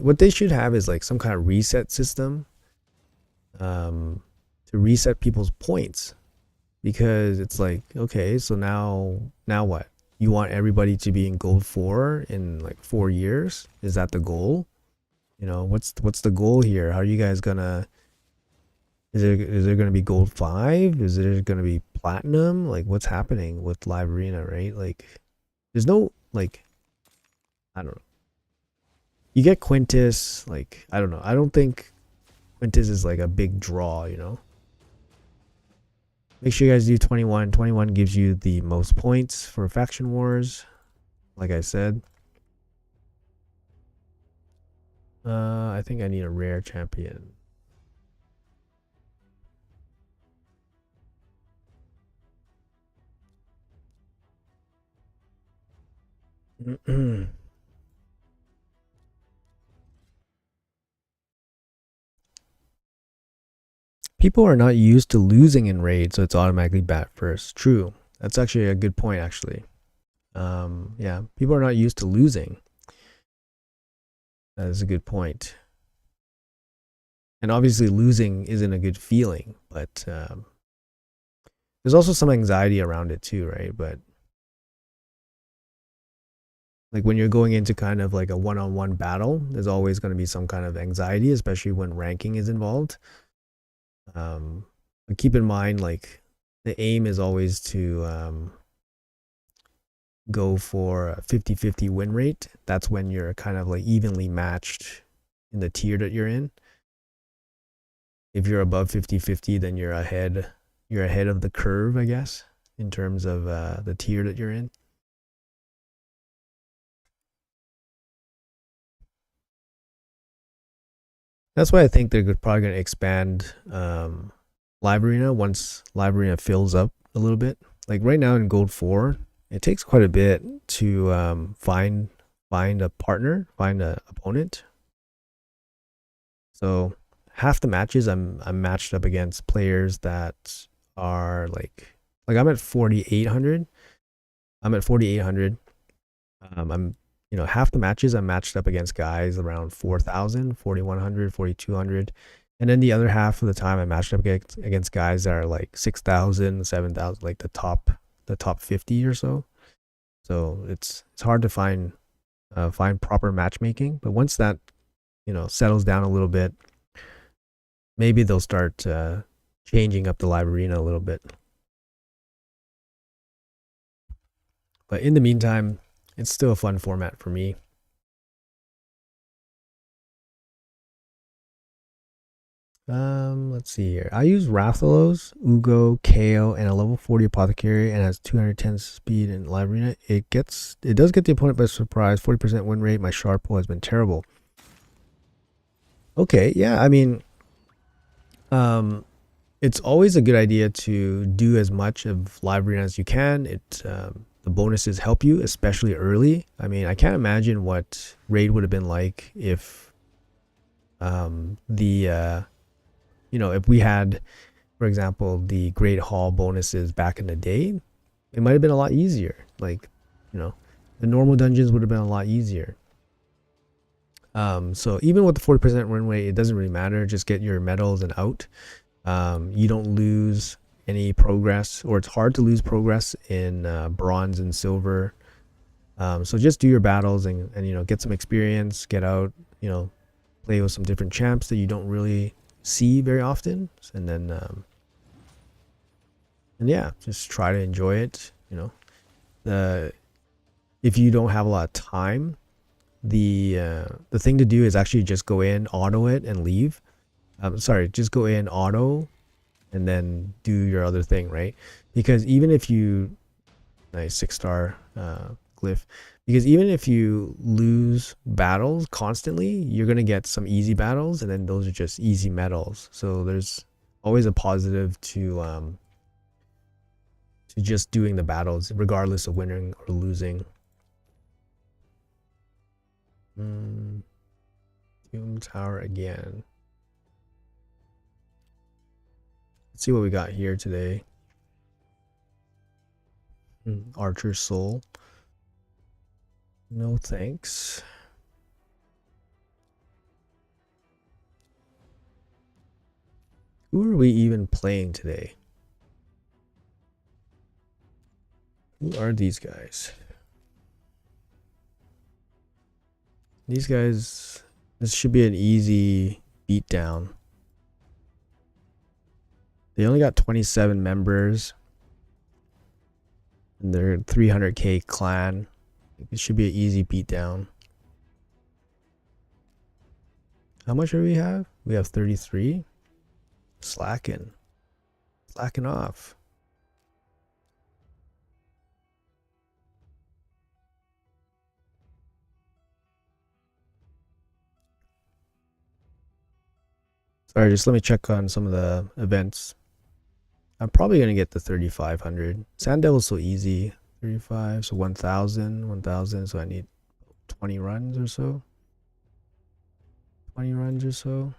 what they should have is like some kind of reset system to reset people's points, because it's like, okay, so now what? You want everybody to be in gold 4 in like 4 years? Is that the goal? What's the goal here? How are you guys gonna... Is there gonna be gold 5? Is there gonna be platinum? Like, what's happening with live arena, right? Like, there's no, like, I don't know. You get Quintus, like, I don't know. I don't think Quintus is like a big draw, Make sure you guys do 21. 21 gives you the most points for Faction Wars, like I said. I think I need a rare champion. People are not used to losing in raid, so it's automatically bat first. True. That's actually a good point, actually. Yeah, people are not used to losing. That is a good point. And obviously losing isn't a good feeling, but there's also some anxiety around it too, right? But like when you're going into kind of like a one-on-one battle, there's always going to be some kind of anxiety, especially when ranking is involved. But keep in mind, like the aim is always to go for a 50-50 win rate. That's when you're kind of like evenly matched in the tier that you're in. If you're above 50-50, then you're ahead of the curve, I guess, in terms of the tier that you're in. That's why I think they're probably going to expand Live Arena once Live Arena fills up a little bit. Like right now in Gold 4, it takes quite a bit to find a partner, find an opponent. So half the matches I'm matched up against players that are like I'm at 4,800. I'm at 4,800. I'm half the matches I'm matched up against guys around 4,000, 4,100, 4,200. And then the other half of the time I matched up against guys that are like 6,000, 7,000, like the top 50 or so. So it's hard to find proper matchmaking. But once that settles down a little bit, maybe they'll start changing up the live arena a little bit. But in the meantime, it's still a fun format for me. Let's see here. I use Rathalos, Ugo, KO, and a level 40 Apothecary, and has 210 speed in live arena. It does get the opponent by surprise. 40% win rate. My sharp pull has been terrible. Okay, yeah, I mean, it's always a good idea to do as much of live arena as you can. The bonuses help you, especially early. I mean, I can't imagine what raid would have been like if if we had, for example, the Great Hall bonuses back in the day. It might have been a lot easier. Like, the normal dungeons would have been a lot easier. So even with the 40% win rate, it doesn't really matter. Just get your medals and out. You don't lose any progress, or it's hard to lose progress in bronze and silver. So just do your battles and get some experience, get out, play with some different champs that you don't really see very often, and then and yeah, just try to enjoy it. If you don't have a lot of time, the thing to do is actually just go in, auto it, and leave. Just go in, auto, and then do your other thing, right? Because even if you nice 6-star glyph, because even if you lose battles constantly, you're gonna get some easy battles, and then those are just easy medals. So there's always a positive to just doing the battles regardless of winning or losing. Tomb Tower again. Let's see what we got here today. Archer's Soul. No thanks. Who are we even playing today? Who are these guys? These guys, this should be an easy beatdown. They only got 27 members. And they're 300k clan. It should be an easy beatdown. How much do we have? We have 33. Slacking off. Sorry, just let me check on some of the events. I'm probably gonna get the 3,500. Sand Devil's so easy. 35, so 1,000. So I need 20 runs or so. 20 runs or so.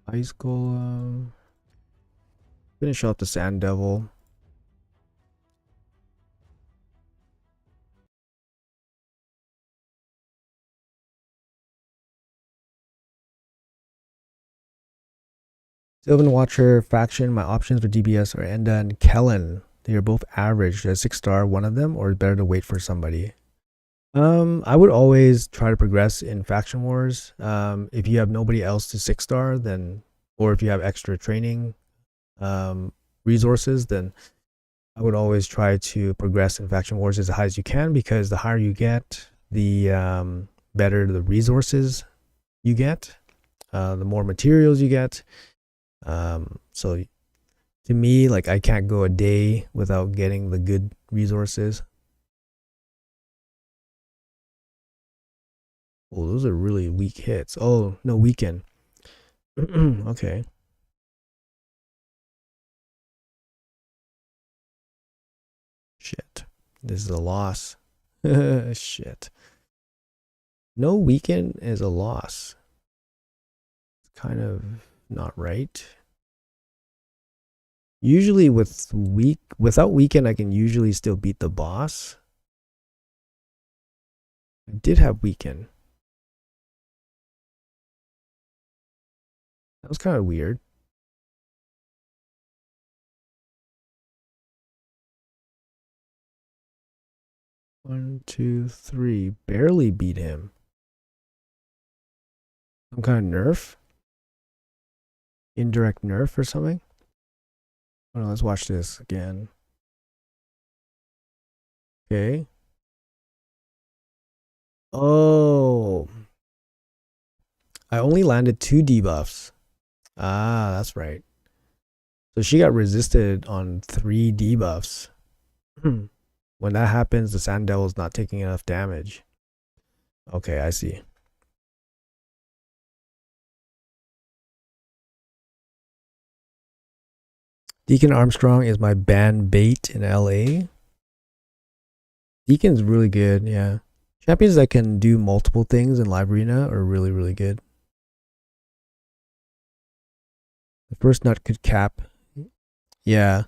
Ice Golem. Finish off the Sand Devil. Sylvan Watcher faction. My options for DBS are Enda and Kellen. They are both average. Does 6-star one of them, or is it better to wait for somebody? I would always try to progress in faction wars. If you have nobody else to 6-star, then, or if you have extra training resources, then I would always try to progress in faction wars as high as you can, because the higher you get, the better the resources you get, the more materials you get. So to me, like, I can't go a day without getting the good resources. Oh, those are really weak hits. Oh, no, weaken. Okay. Shit. This is a loss. Shit. No weaken is a loss. It's kind of not right. Usually without weaken, I can usually still beat the boss. I did have weaken. That was kind of weird. One, two, three. Barely beat him. Some kind of nerf? Indirect nerf or something? Oh, no, let's watch this again. Okay. Oh. I only landed 2 debuffs. Ah, that's right. So she got resisted on 3 debuffs. When that happens, the Sand Devil's not taking enough damage. Okay, I see. Deacon Armstrong is my ban bait in LA. Deacon's really good, yeah. Champions that can do multiple things in Live Arena are really, really good. The first nut could cap. Yeah.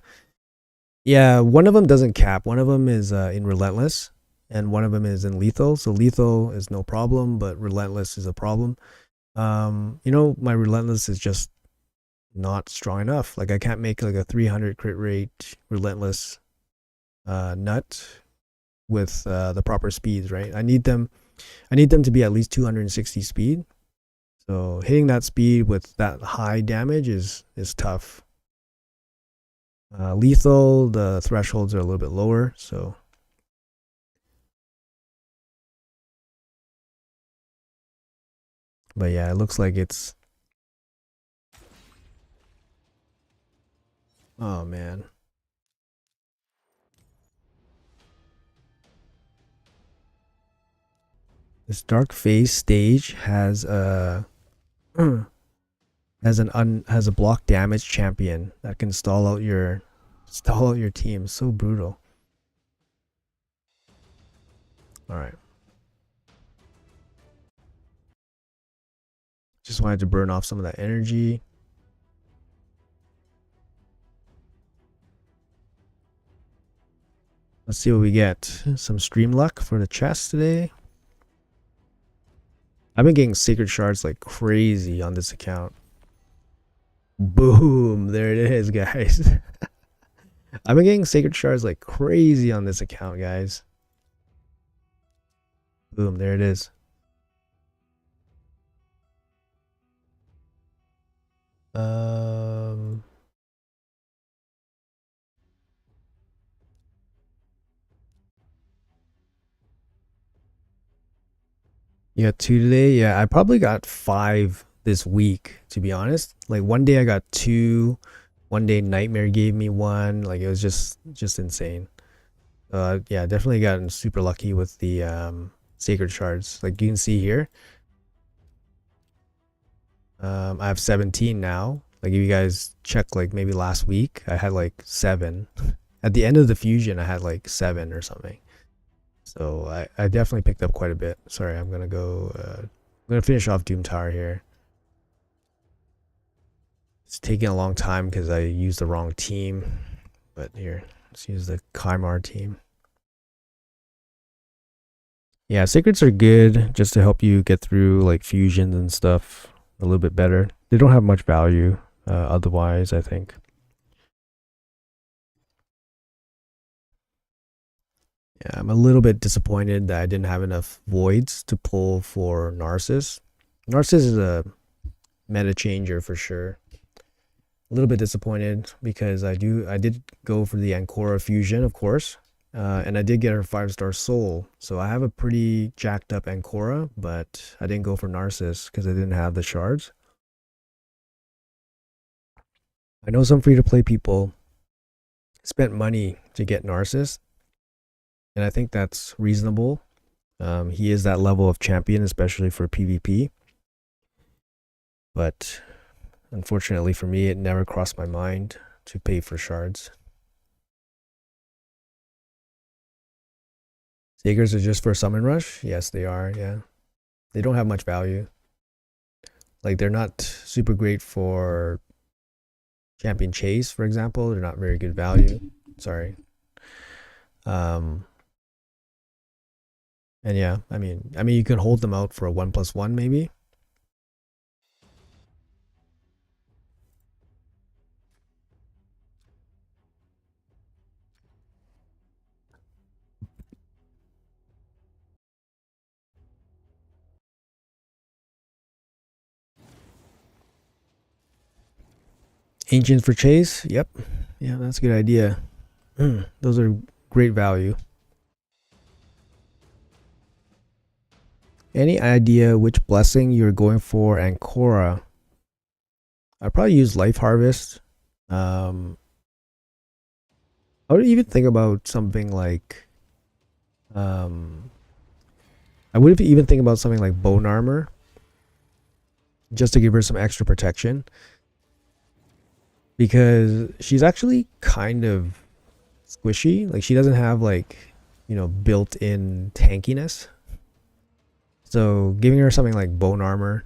Yeah, one of them doesn't cap. One of them is in Relentless, and one of them is in Lethal. So Lethal is no problem, but Relentless is a problem. You know, my Relentless is just not strong enough. Like, I can't make like a 300 crit rate Relentless nut with the proper speeds, right? I need them to be at least 260 speed. So hitting that speed with that high damage is tough. Lethal, the thresholds are a little bit lower, so but yeah, it looks like it's, oh man. This Dark Phase stage has a has a block damage champion that can stall out your team. So brutal. All right. Just wanted to burn off some of that energy. Let's see what we get. Some stream luck for the chest today. I've been getting sacred shards like crazy on this account. Boom, there it is, guys. I've been getting sacred shards like crazy on this account, guys. Boom, there it is. You got 2 today? Yeah, I probably got 5 this week, to be honest. Like, one day I got 2, one day Nightmare gave me 1. Like, it was just insane. Yeah, definitely gotten super lucky with the sacred shards. Like, you can see here, I have 17 now. Like, if you guys check, like, maybe last week, I had like 7. At the end of the fusion, I had like 7 or something. So I definitely picked up quite a bit. Sorry, I'm gonna go. I'm gonna finish off Doom Tower here. It's taking a long time because I used the wrong team. But here, let's use the Kymar team. Yeah, secrets are good just to help you get through like fusions and stuff a little bit better. They don't have much value. otherwise, I think. Yeah, I'm a little bit disappointed that I didn't have enough voids to pull for Narcissus. Narcissus is a meta changer for sure. A little bit disappointed because I did go for the Ancora fusion, of course, and I did get her 5-star soul. So I have a pretty jacked up Ancora, but I didn't go for Narcissus because I didn't have the shards. I know some free-to-play people spent money to get Narcissus, and I think that's reasonable. He is that level of champion, especially for PvP. But unfortunately for me, it never crossed my mind to pay for shards. Sagers are just for summon rush? Yes, they are, yeah. They don't have much value. Like, they're not super great for champion chase, for example. They're not very good value. Sorry. And yeah, I mean you can hold them out for a 1+1 maybe. Ancients for chase? Yep. Yeah, that's a good idea. Those are great value. Any idea which blessing you're going for, Ancora? I'd probably use Life Harvest. I would even think about something like I would even think about something like Bone Armor, just to give her some extra protection, because she's actually kind of squishy. Like, she doesn't have, like, you know, built-in tankiness. So giving her something like Bone Armor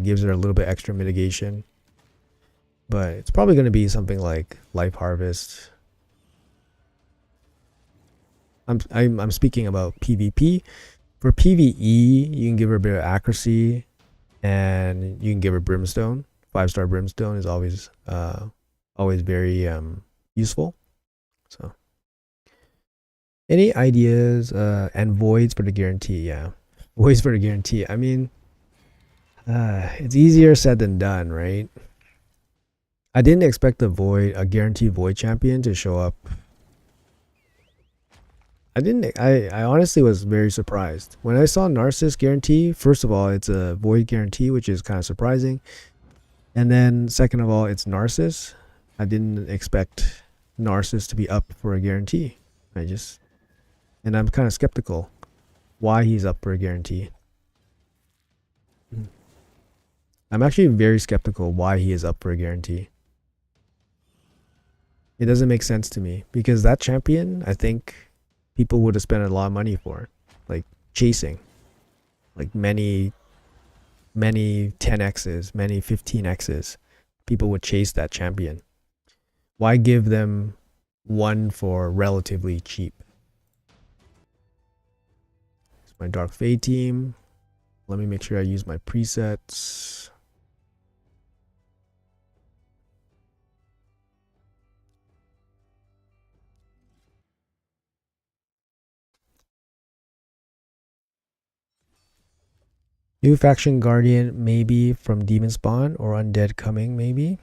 gives her a little bit extra mitigation. But it's probably going to be something like Life Harvest. I'm speaking about PvP. For PvE, you can give her a bit of accuracy, and you can give her Brimstone. 5-star Brimstone is always very useful. So, any ideas and voids for the guarantee? Yeah, voids for the guarantee. I mean, it's easier said than done, right? I didn't expect a guaranteed void champion to show up. I honestly was very surprised when I saw Narcissus guarantee. First of all, it's a void guarantee, which is kind of surprising. And then second of all, it's Narcissus. I didn't expect Narcissus to be up for a guarantee. And I'm kind of skeptical why he's up for a guarantee. I'm actually very skeptical why he is up for a guarantee. It doesn't make sense to me, because that champion, I think people would have spent a lot of money for, like chasing, like many 10x's, many 15x's. People would chase that champion. Why give them one for relatively cheap? It's my Dark Fade team. Let me make sure I use my presets. New faction guardian, maybe from Demon Spawn, or Undead coming, maybe.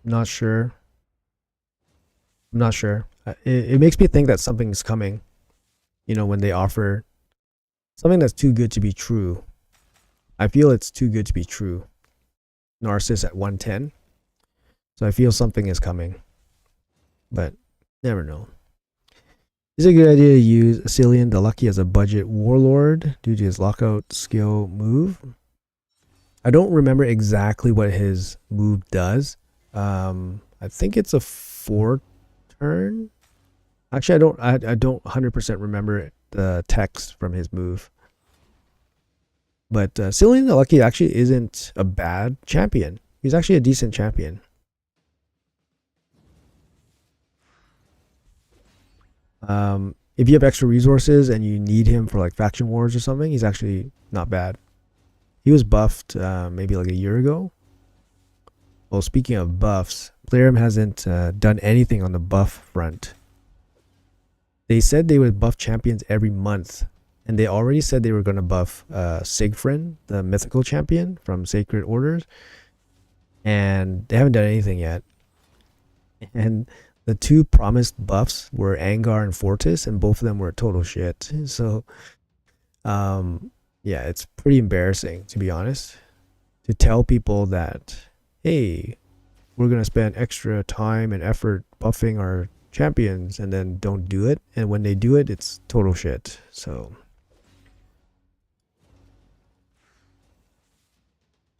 Not sure. I'm not sure. It makes me think that something's coming. You know, when they offer something that's too good to be true. I feel it's too good to be true. Narcissus at 110. So I feel something is coming. But never know. Is it a good idea to use Cillian the Lucky as a budget warlord due to his lockout skill move? I don't remember exactly what his move does. I think it's a 4-turn. Actually, I don't 100% remember the text from his move. But Cillian the Lucky actually isn't a bad champion. He's actually a decent champion. If you have extra resources and you need him for like faction wars or something, he's actually not bad. He was buffed maybe like a year ago. Well, speaking of buffs, Plarium hasn't done anything on the buff front. They said they would buff champions every month, and they already said they were going to buff Sigfrin, the mythical champion from Sacred Orders, and they haven't done anything yet. And the two promised buffs were Angar and Fortis, and both of them were total shit. So, yeah, it's pretty embarrassing, to be honest, to tell people that, hey, we're going to spend extra time and effort buffing our champions, and then don't do it. And when they do it, it's total shit. So,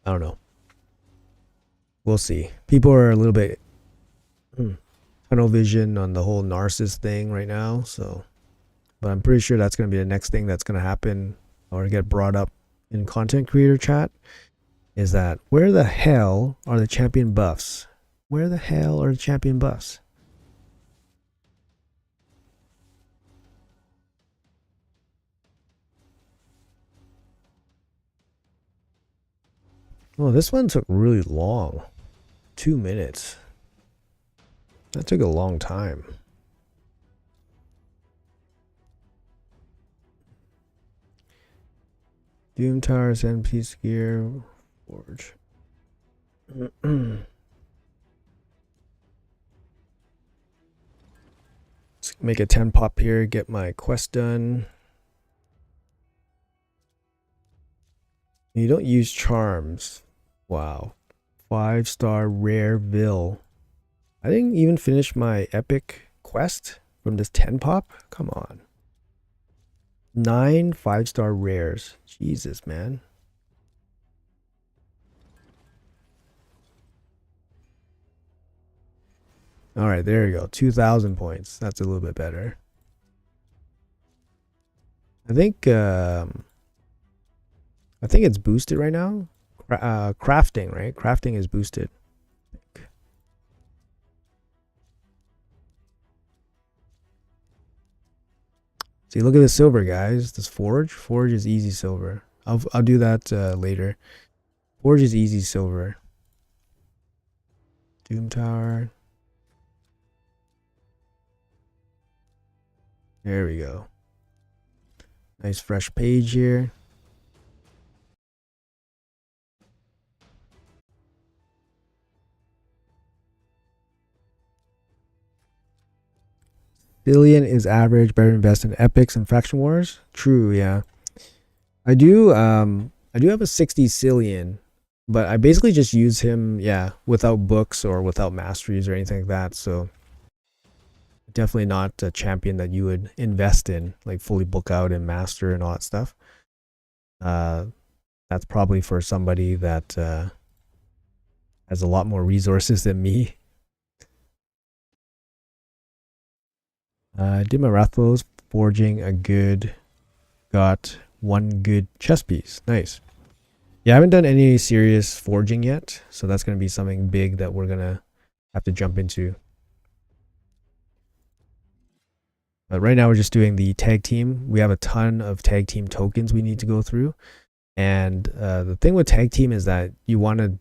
I don't know. We'll see. People are a little bit tunnel vision on the whole narcissist thing right now. So, but I'm pretty sure that's going to be the next thing that's going to happen or get brought up in content creator chat. Is that where the hell are the champion buffs? Where the hell are the champion buffs? Well, this one took really long. 2 minutes. That took a long time. Doom Towers, NP Gear, Forge. Let's make a 10 pop here, get my quest done. You don't use charms. Wow. 5-star rare Vil. I didn't even finish my epic quest from this 10 pop. Come on. 9 5-star rares. Jesus, man. All right, there you go. 2,000 points. That's a little bit better. I think it's boosted right now. Crafting, right? Crafting is boosted. See, look at the silver, guys. This forge. Forge is easy silver. I'll do that later. Forge is easy silver. Doom Tower. There we go. Nice fresh page here. Billion is average, better invest in epics and faction wars. True, yeah. I do have a 60 Cillian, but I basically just use him, yeah, without books or without masteries or anything like that. So definitely not a champion that you would invest in, like fully book out and master and all that stuff. That's probably for somebody that has a lot more resources than me. Did my Rathlos, forging a good, got 1 good chest piece. Nice. Yeah, I haven't done any serious forging yet, so that's going to be something big that we're going to have to jump into. But right now we're just doing the tag team. We have a ton of tag team tokens we need to go through. And the thing with tag team is that you want to,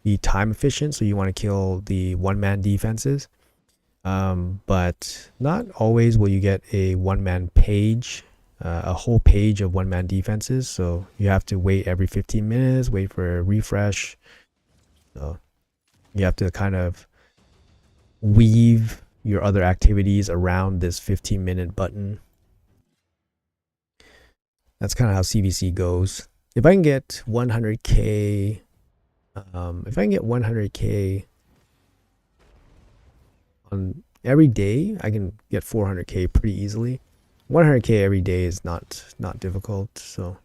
be time efficient, so you want to kill the one-man defenses. But not always will you get a one-man page, a whole page of one-man defenses. So you have to wait every 15 minutes, wait for a refresh. So you have to kind of weave your other activities around this 15-minute button. That's kind of how CVC goes. If I can get 100k, on every day, I can get 400k pretty easily. 100k every day is not difficult, so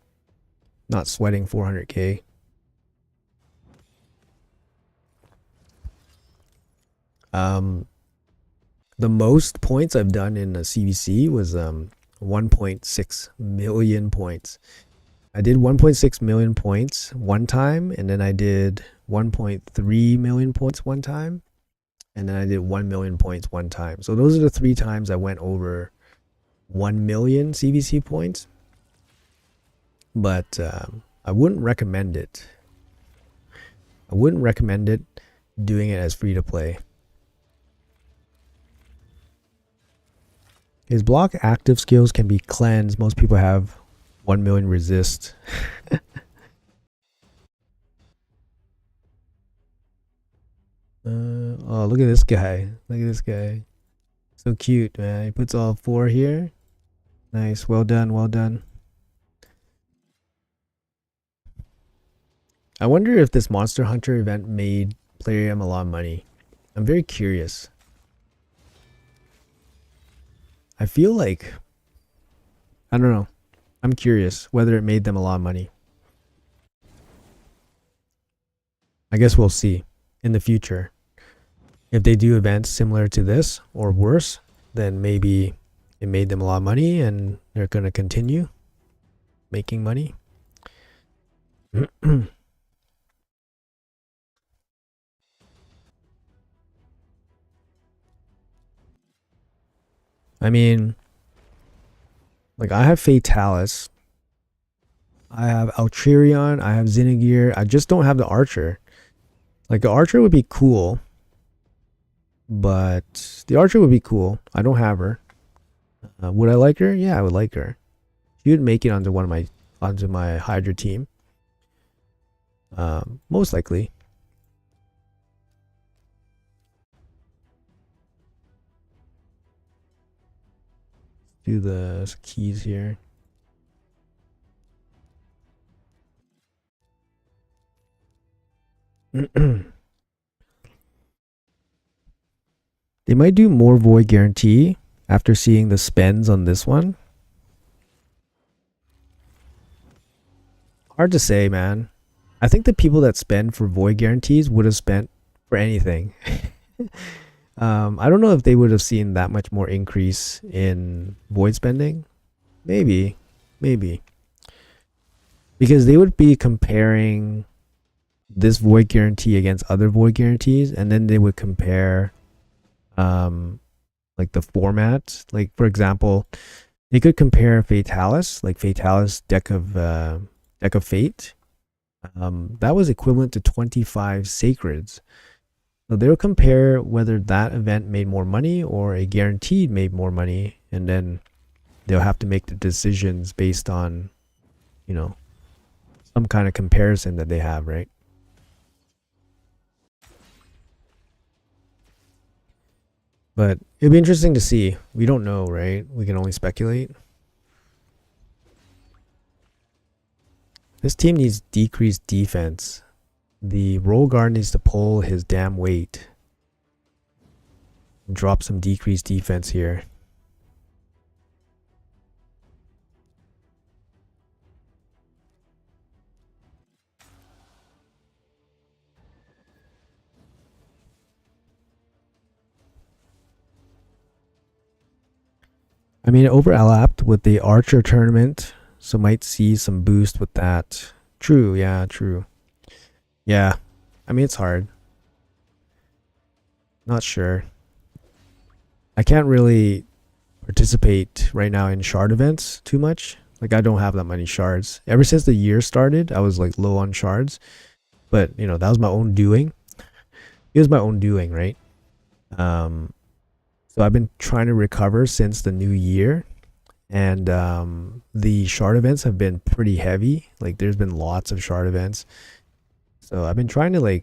not sweating 400k. The most points I've done in a CVC was 1.6 million points. I did 1.6 million points one time, and then I did 1.3 million points one time, and then I did 1 million points one time. So those are the 3 times I went over 1 million CVC points. But I wouldn't recommend it. I wouldn't recommend it doing it as free to play. His block active skills can be cleansed. Most people have 1 million resist. Oh, look at this guy. Look at this guy. So cute, man. He puts all 4 here. Nice. Well done. Well done. I wonder if this Monster Hunter event made Plarium a lot of money. I'm very curious. I feel like, I don't know. I'm curious whether it made them a lot of money. I guess we'll see in the future. If they do events similar to this or worse, then maybe it made them a lot of money and they're going to continue making money. I mean, like I have Fatalis, I have Altririon, I have Zinagir. I just don't have the Archer. Like the Archer would be cool, but the Archer would be cool. I don't have her. Would I like her? Yeah, I would like her. She would make it onto my Hydra team. Most likely. Do the keys here. They might do more void guarantee after seeing the spends on this one. Hard to say, man. I think the people that spend for void guarantees would have spent for anything. I don't know if they would have seen that much more increase in void spending. Maybe. Because they would be comparing this void guarantee against other void guarantees, and then they would compare like the format. Like for example, they could compare Fatalis, like Fatalis deck of Fate. That was equivalent to 25 Sacreds. So they'll compare whether that event made more money or a guaranteed made more money, and then they'll have to make the decisions based on, you know, some kind of comparison that they have, right? But it'd be interesting to see. We don't know, right? We can only speculate. This team needs decreased defense. The roll guard needs to pull his damn weight. Drop some decreased defense here. I mean, overlapped with the Archer tournament, so might see some boost with that. True, yeah, true. Yeah, I mean, it's hard. Not sure. I can't really participate right now in shard events too much. Like, I don't have that many shards. Ever since the year started, I was like low on shards. But, you know, that was my own doing. It was my own doing, right? So I've been trying to recover since the new year. And the shard events have been pretty heavy. Like, there's been lots of shard events. So I've been trying to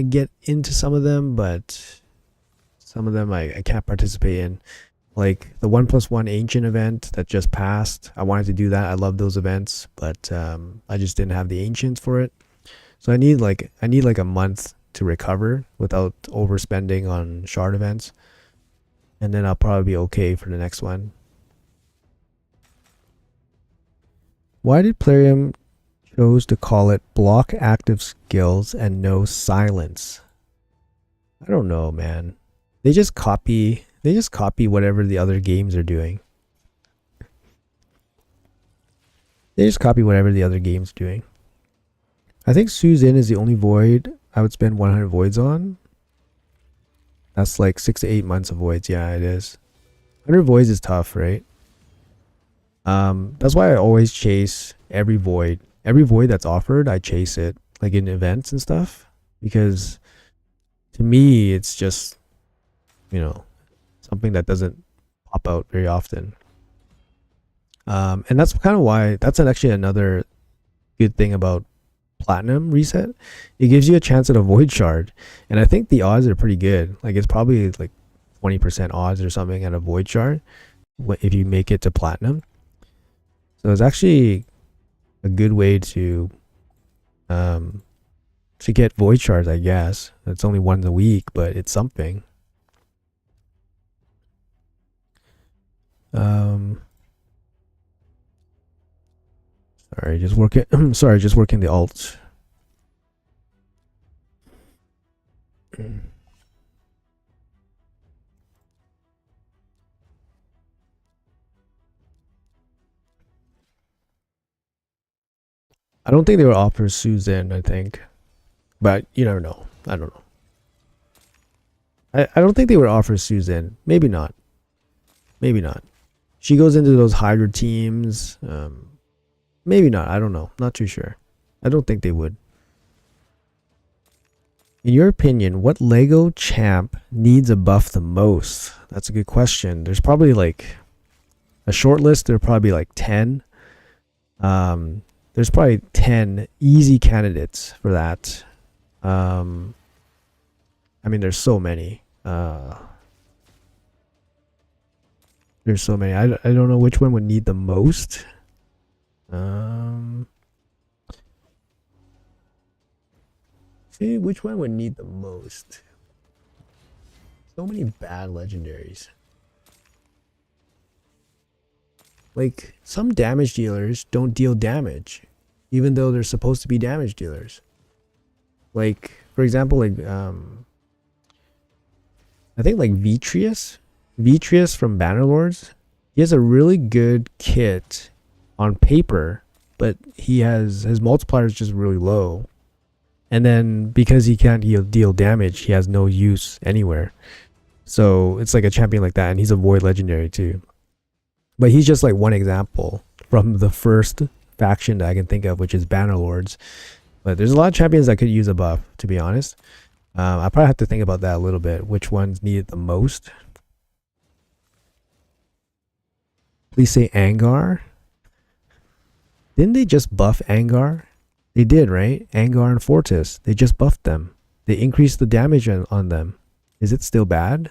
get into some of them, but some of them I can't participate in. Like the 1+1 ancient event that just passed, I wanted to do that. I love those events, but I just didn't have the ancients for it. So I need like a month to recover without overspending on shard events, and then I'll probably be okay for the next one. Why did Plarium chose to call it block active skills and no silence? I don't know, man. They just copy whatever the other games are doing. I think Suzin is the only void I would spend 100 voids on. That's like 6 to 8 months of voids. Yeah, it is. 100 voids is tough, right? That's why I always chase every void. Every void that's offered, I chase it, like in events and stuff, because to me, it's just, you know, something that doesn't pop out very often. And that's kind of why that's actually another good thing about platinum reset. It gives you a chance at a void shard, and I think the odds are pretty good. Like it's probably like 20% odds or something at a void shard if you make it to platinum. So it's actually a good way to get void shards, I guess. It's only once a week, but it's something. Sorry, just working. Sorry, just working the alts. I don't think they would offer Susan, I think. But you never know. I don't know. I don't think they would offer Susan. Maybe not. Maybe not. She goes into those Hydra teams. Maybe not. I don't know. Not too sure. I don't think they would. In your opinion, what Lego champ needs a buff the most? That's a good question. There's probably like a short list. There'll probably be like 10. There's probably 10 easy candidates for that. I mean, there's so many. There's so many. I don't know which one would need the most. See, which one would need the most? So many bad legendaries. Like, some damage dealers don't deal damage, even though they're supposed to be damage dealers. Like, for example, like, I think like Vitreous from Bannerlords, he has a really good kit on paper, but his multiplier is just really low. And then because he can't deal damage, he has no use anywhere. So it's like a champion like that, and he's a void legendary too. But he's just like one example from the first faction that I can think of, which is Bannerlords. But there's a lot of champions that could use a buff, to be honest. I probably have to think about that a little bit. Which ones need it the most? Please say Angar. Didn't they just buff Angar? They did, right? Angar and Fortis. They just buffed them. They increased the damage on them. Is it still bad?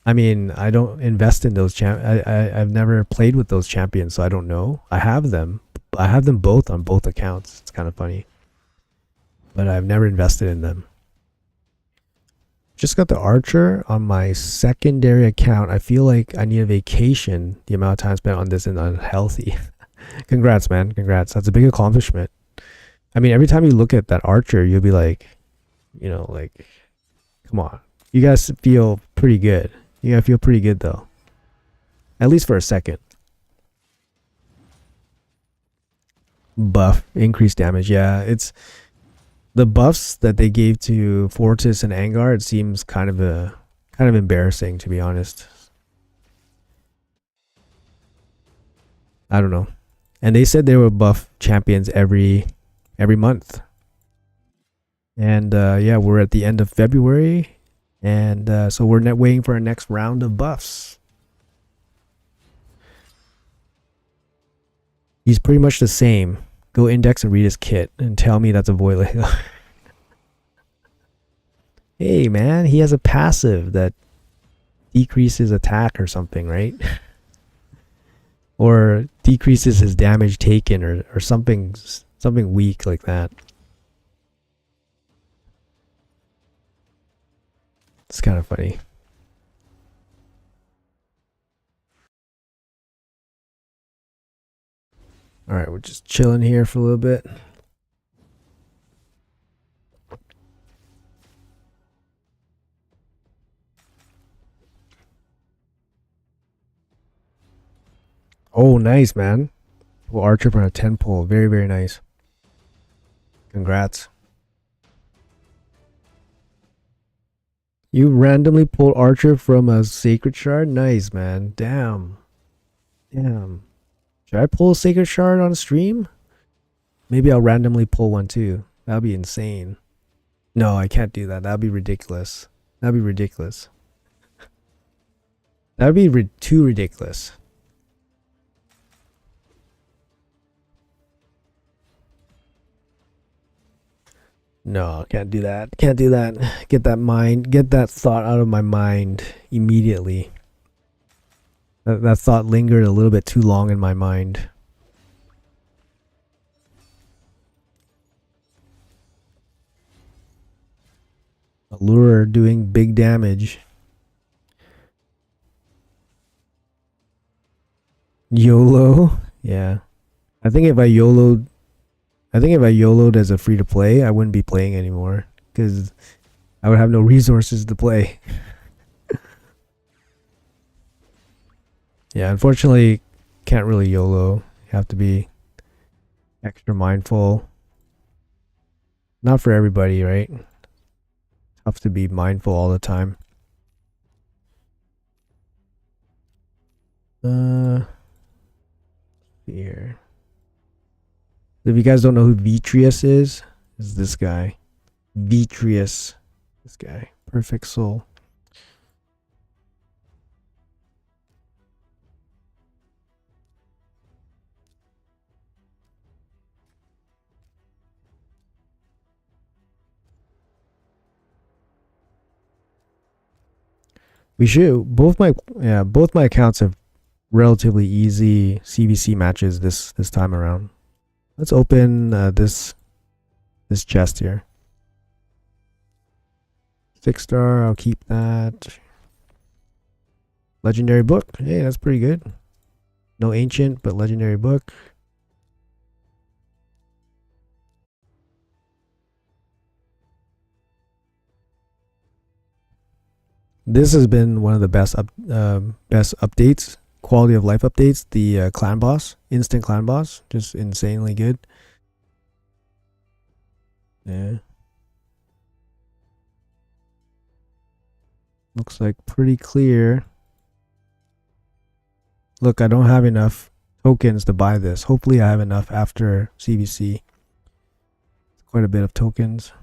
I mean, I don't invest in those I've never played with those champions, so I don't know. I have them. I have them both on both accounts. It's kind of funny. But I've never invested in them. Just got the Archer on my secondary account. I feel like I need a vacation. The amount of time spent on this is unhealthy. Congrats, man. Congrats. That's a big accomplishment. I mean, every time you look at that Archer, you'll be like, you know, like, come on. You guys feel pretty good. You gotta feel pretty good, though. At least for a second. Buff. Increased damage. Yeah, it's... The buffs that they gave to Fortis and Angar, it seems kind of embarrassing, to be honest. I don't know. And they said they would buff champions every month. And yeah, we're at the end of February, and so we're waiting for our next round of buffs. He's pretty much the same. Go index and read his kit and tell me that's a void Lego. Hey man, he has a passive that decreases attack or something, right? Or decreases his damage taken or something weak like that. It's kind of funny. All right, we're just chilling here for a little bit. Oh, nice, man. Well, Archer on a 10 pull. Very, very nice. Congrats. You randomly pulled Archer from a Sacred Shard? Nice, man. Damn. Damn. Should I pull a Sacred Shard on stream? Maybe I'll randomly pull one too. That'd be insane. No, I can't do that. That'd be ridiculous. That'd be ridiculous. That'd be too ridiculous. No, can't do that. Can't do that. Get that thought out of my mind immediately. That thought lingered a little bit too long in my mind. A lure doing big damage. YOLO? Yeah. I think if I YOLO'd as a free to play, I wouldn't be playing anymore because I would have no resources to play. Yeah, unfortunately, can't really YOLO. You have to be extra mindful. Not for everybody, right? Tough to be mindful all the time. Here. If you guys don't know who Vitreous is this guy. Vitreous. This guy. Perfect Soul. We should both my accounts have relatively easy CVC matches this time around. Let's open this chest here. 6-star, I'll keep that. Legendary book. Hey, that's pretty good. No ancient, but legendary book. This has been one of the best updates, quality of life updates. The clan boss, instant clan boss, just insanely good. Yeah. Looks like pretty clear. Look, I don't have enough tokens to buy this. Hopefully I have enough after CVC. Quite a bit of tokens.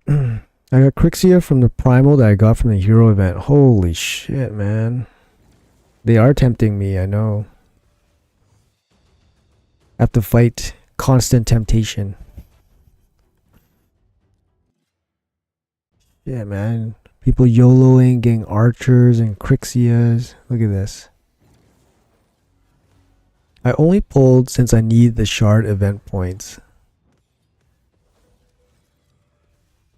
I got Crixia from the Primal that I got from the Hero event. Holy shit, man. They are tempting me, I know. I have to fight constant temptation. Yeah, man. People YOLOing, getting archers and Crixias. Look at this. I only pulled since I need the shard event points.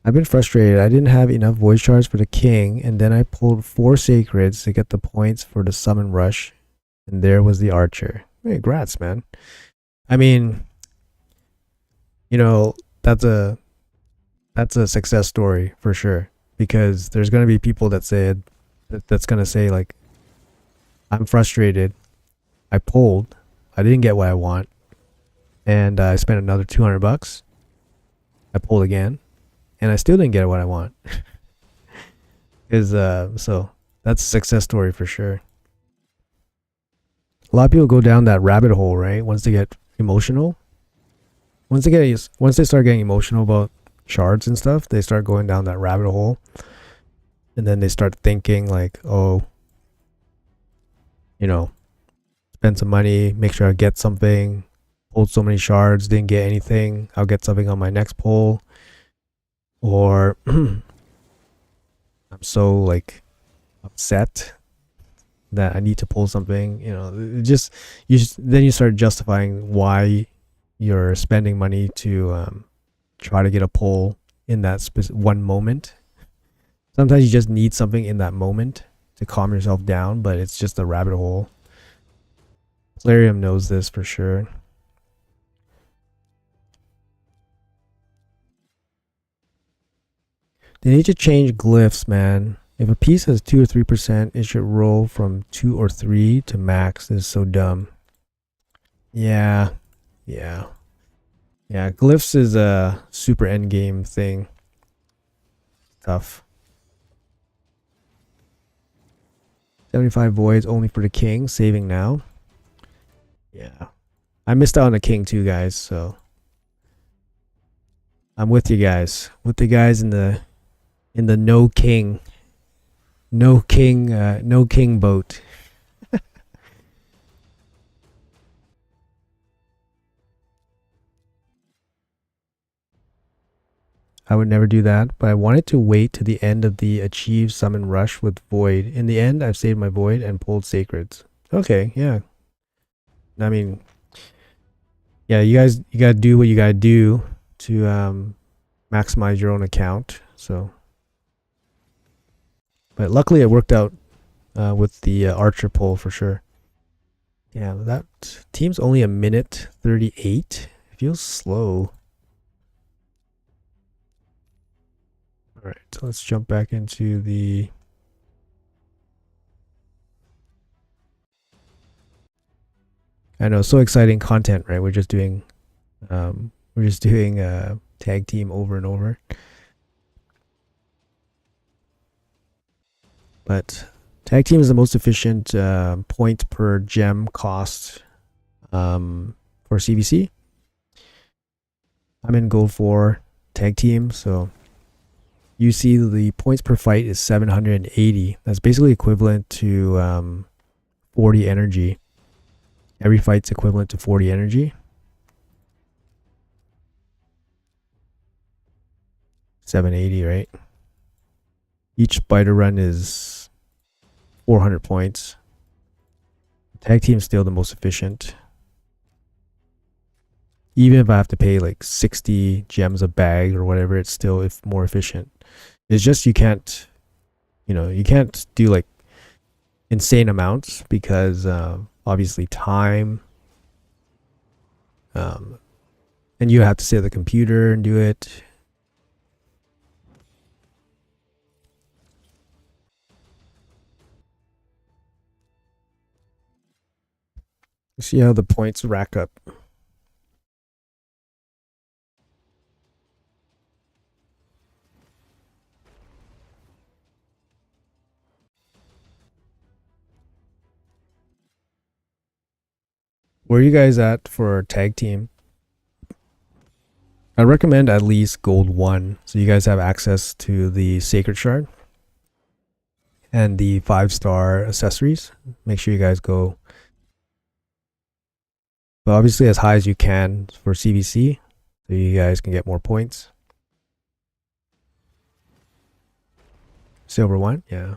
I've been frustrated. I didn't have enough void shards for the king, and then I pulled 4 sacreds to get the points for the summon rush, and there was the archer. Hey, grats, man. I mean, you know, that's a success story for sure, because there's going to be people that's going to say like, I'm frustrated. I pulled. I didn't get what I want, and I spent another $200. I pulled again, and I still didn't get what I want. So that's a success story for sure. A lot of people go down that rabbit hole, right? Once they get emotional, once they start getting emotional about shards and stuff, they start going down that rabbit hole, and then they start thinking like, oh, you know, spend some money, make sure I get something. Pulled so many shards, didn't get anything. I'll get something on my next pull. Or I'm so like upset that I need to pull something. You know, then you start justifying why you're spending money to try to get a pull in that one moment. Sometimes you just need something in that moment to calm yourself down, but it's just a rabbit hole. Plarium knows this for sure. They need to change glyphs, man. If a piece has 2 or 3%, it should roll from 2 or 3 to max. This is so dumb. Yeah. Yeah, glyphs is a super end game thing. Tough. 75 voids only for the king, saving now. Yeah. I missed out on the king too, guys, so I'm with you guys. With the guys in the no king. No king boat. I would never do that, but I wanted to wait to the end of the achieve summon rush with void. In the end, I've saved my void and pulled sacreds. Okay, yeah. I mean, yeah, you guys, you gotta do what you gotta do to maximize your own account. So, but luckily it worked out with the archer pull for sure. Yeah, that team's only a minute 38. It feels slow. All right, so let's jump back into the. I know, so exciting content, right? We're just doing tag team over and over. But tag team is the most efficient point per gem cost for CVC. I'm in gold 4 tag team, so you see the points per fight is 780. That's basically equivalent to 40 energy. Every fight's equivalent to 40 energy. 780, right? Each spider run is 400 points. Tag team is still the most efficient. Even if I have to pay like 60 gems a bag or whatever, it's still more efficient. It's just you can't do like insane amounts because obviously time, and you have to sit at the computer and do it. See how the points rack up. Where are you guys at for tag team? I recommend at least gold 1 so you guys have access to the sacred shard and the 5-star accessories. Make sure you guys go, but obviously as high as you can for CVC so you guys can get more points. Silver 1, yeah.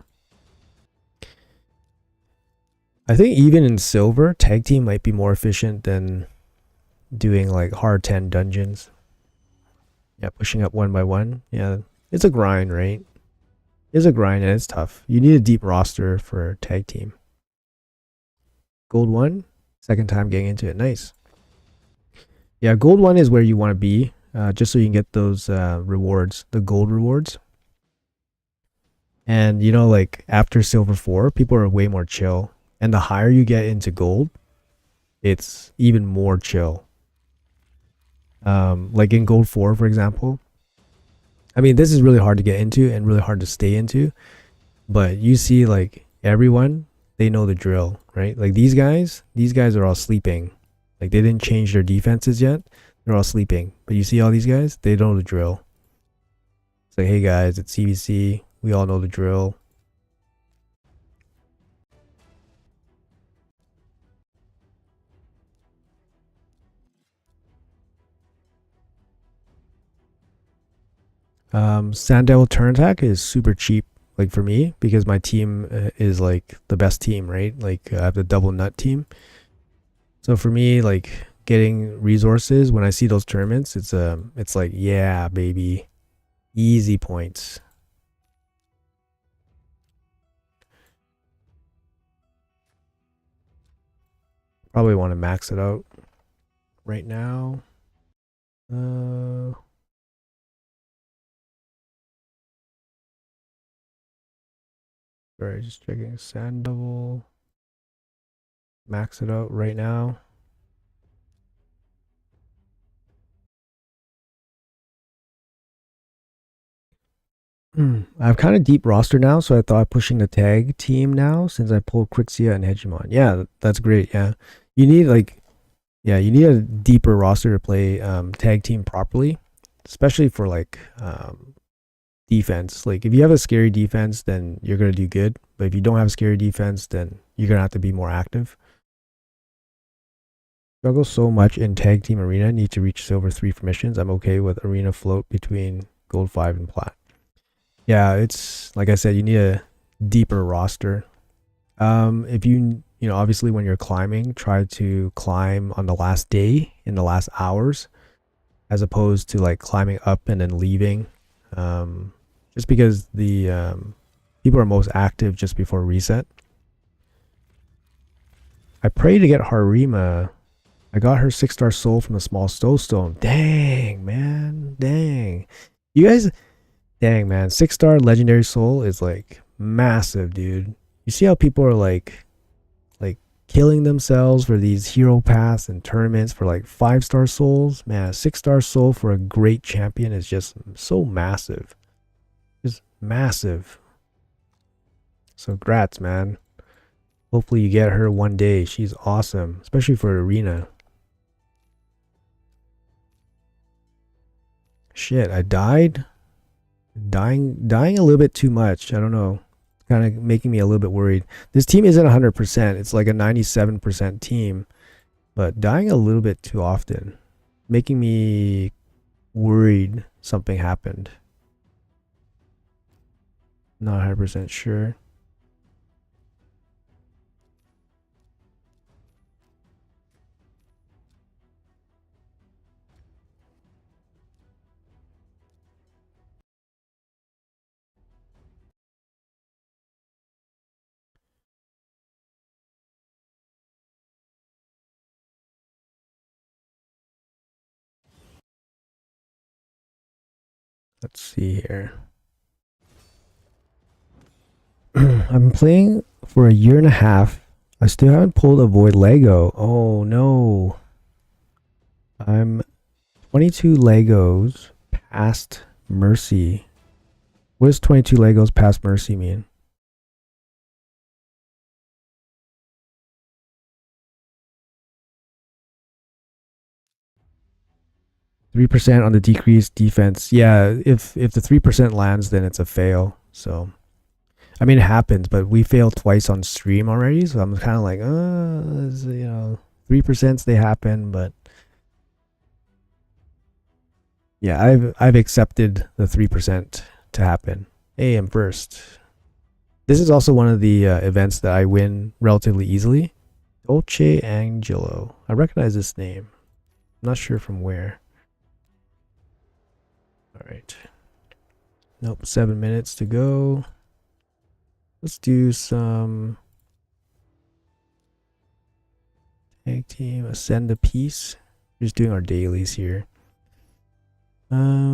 I think even in silver, tag team might be more efficient than doing like hard 10 dungeons. Yeah, pushing up 1 by 1. Yeah, it's a grind, right? It's a grind and it's tough. You need a deep roster for tag team. Gold 1, second time getting into it. Nice. Yeah, gold 1 is where you want to be, just so you can get those rewards, the gold rewards. And you know, like after silver 4, people are way more chill. And the higher you get into gold, it's even more chill. Like in gold 4, for example. I mean, this is really hard to get into and really hard to stay into. But you see, like everyone, they know the drill, right? Like these guys are all sleeping. Like they didn't change their defenses yet. They're all sleeping. But you see all these guys, they know the drill. It's like, hey guys, it's CVC. We all know the drill. Sand Devil turn attack is super cheap, like for me, because my team is like the best team, right? Like I have the double nut team. So for me, like getting resources when I see those tournaments, it's like, yeah, baby, easy points. Probably want to max it out right now. Sorry, just checking Sand Devil. Max it out right now. I have kind of deep roster now, so I thought pushing the tag team now since I pulled Crixia and Hegemon. Yeah, that's great. Yeah, you need like, yeah, you need a deeper roster to play tag team properly, especially for like defense. Like if you have a scary defense, then you're gonna do good. But if you don't have a scary defense, then you're gonna have to be more active. Struggle so much in tag team arena. Need to reach silver 3 for missions. I'm okay with arena float between gold 5 and plat. Yeah, it's like I said, you need a deeper roster. If you know, obviously when you're climbing, try to climb on the last day in the last hours, as opposed to like climbing up and then leaving. Just because the people are most active just before reset. I pray to get Harima. I got her 6-star soul from the small stone. Dang, man. Dang. You guys, dang, man. 6-star legendary soul is like massive, dude. You see how people are like killing themselves for these hero paths and tournaments for like 5-star souls? Man, a 6-star soul for a great champion is just so massive. Just massive. So grats, man. Hopefully you get her one day. She's awesome, especially for arena. Shit, I died. Dying a little bit too much. I don't know. Kind of making me a little bit worried. This team isn't 100%. It's like a 97% team, but dying a little bit too often, making me worried something happened. Not 100% sure. Let's see here. I'm playing for a year and a half. I still haven't pulled a void Lego. Oh no. I'm 22 Legos past Mercy. What does 22 Legos past Mercy mean? %3 on the decreased defense. Yeah, if the 3% lands, then it's a fail. So, I mean, it happens, but we failed twice on stream already. So I'm kind of like, you know, 3% they happen, but yeah, I've accepted the 3% to happen. Hey, I'm first. This is also one of the events that I win relatively easily. Dolce Angelo. I recognize this name. I'm not sure from where. All right. Nope, 7 minutes to go. Let's do some tag team ascend a piece. Just doing our dailies here. Look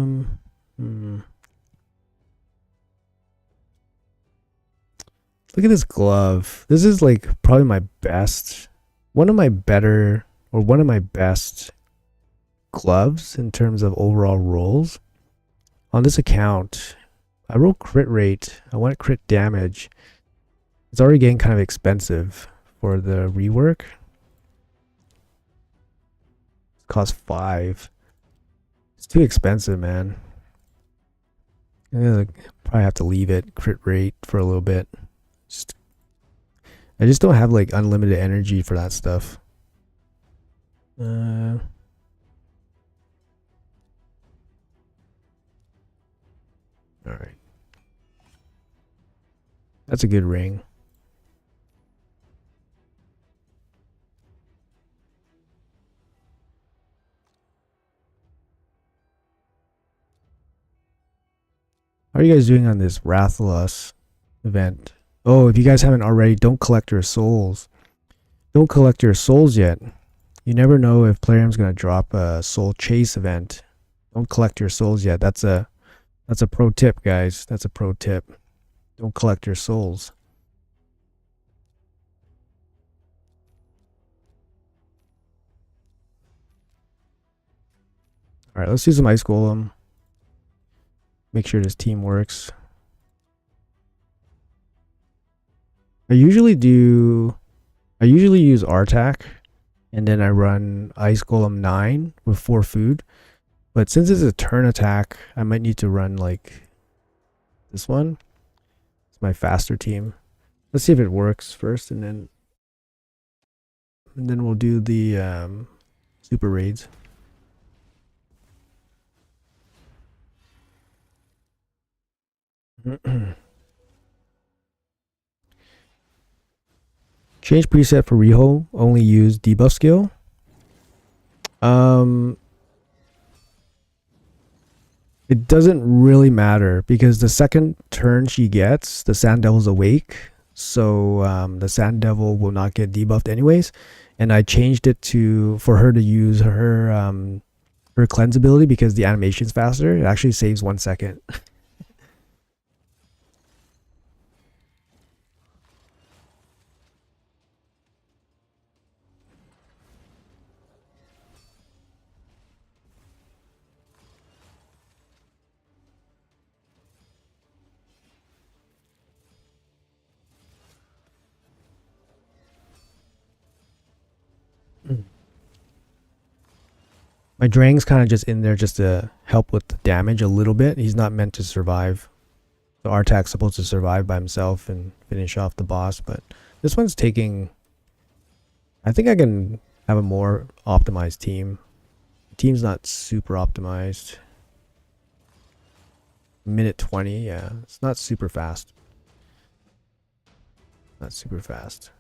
at this glove. This is like probably my best, one of my better, or one of my best gloves in terms of overall rolls. On this account, I roll crit rate. I want crit damage. It's already getting kind of expensive for the rework. It costs 5. It's too expensive, man. I probably have to leave it crit rate for a little bit. I just don't have like unlimited energy for that stuff. All right. That's a good ring. How are you guys doing on this Rathalos event? Oh, if you guys haven't already, don't collect your souls. Don't collect your souls yet. You never know if Plarium's gonna drop a soul chase event. Don't collect your souls yet. That's a pro tip, guys. That's a pro tip. Don't collect your souls. All right, let's do some ice golem. Make sure this team works. I usually use RTAC, and then I run Ice Golem 9 with 4 food. But since it's a turn attack, I might need to run like this one. It's my faster team. Let's see if it works first, and then we'll do the super raids. Change preset for reho. Only use debuff skill. It doesn't really matter because the second turn she gets, the Sand Devil's awake. So the Sand Devil will not get debuffed anyways. And I changed it for her to use her cleanse ability because the animation's faster. It actually saves 1 second. My Drang's kind of just in there just to help with the damage a little bit. He's not meant to survive. The Artac's supposed to survive by himself and finish off the boss, but this one's taking... I think I can have a more optimized team. The team's not super optimized. Minute 20, yeah. It's not super fast. Not super fast.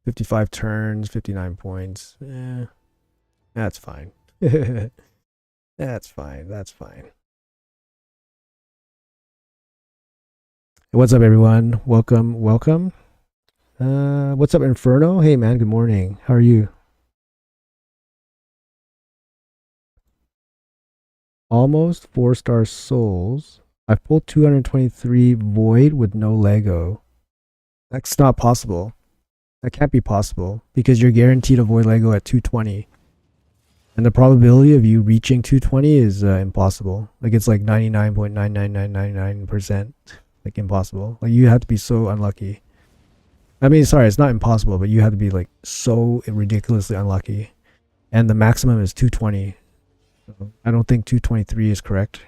55 turns, 59 points. Eh, that's fine. That's fine. That's fine. What's up, everyone? Welcome. What's up, Inferno? Hey, man. Good morning. How are you? Almost 4-star souls. I pulled 223 void with no Lego. That's not possible. That can't be possible because you're guaranteed a void Lego at 220. And the probability of you reaching 220 is impossible. Like it's like 99.99999%. Like impossible. Like you have to be so unlucky. I mean, sorry, it's not impossible, but you have to be like so ridiculously unlucky. And the maximum is 220. So I don't think 223 is correct.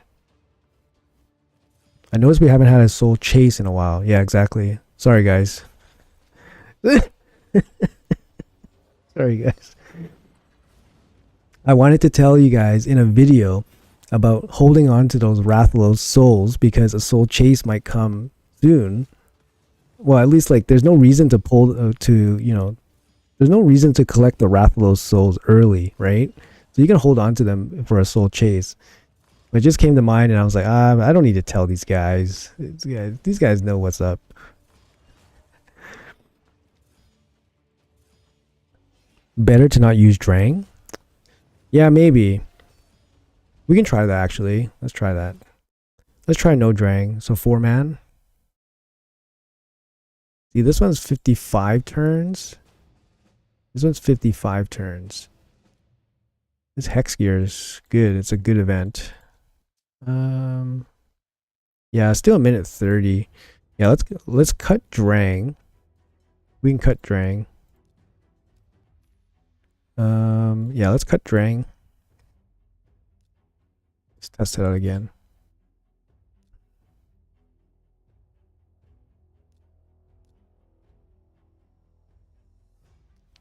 I noticed we haven't had a soul chase in a while. Yeah, exactly. Sorry, guys. Sorry, guys. I wanted to tell you guys in a video about holding on to those Rathalos souls because a soul chase might come soon. Well, at least like there's no reason to there's no reason to collect the Rathalos souls early, right? So you can hold on to them for a soul chase. But it just came to mind and I was like, I don't need to tell these guys. These guys know what's up. Better to not use Drang? Yeah, maybe. We can try that actually. Let's try that. Let's try no Drang. So 4-man. See, this one's 55 turns. This one's 55 turns. This Hex Gear is good. It's a good event. Yeah, still a minute 30. Yeah, let's cut Drang. We can cut Drang. Yeah, let's cut Drang. Let's test it out again.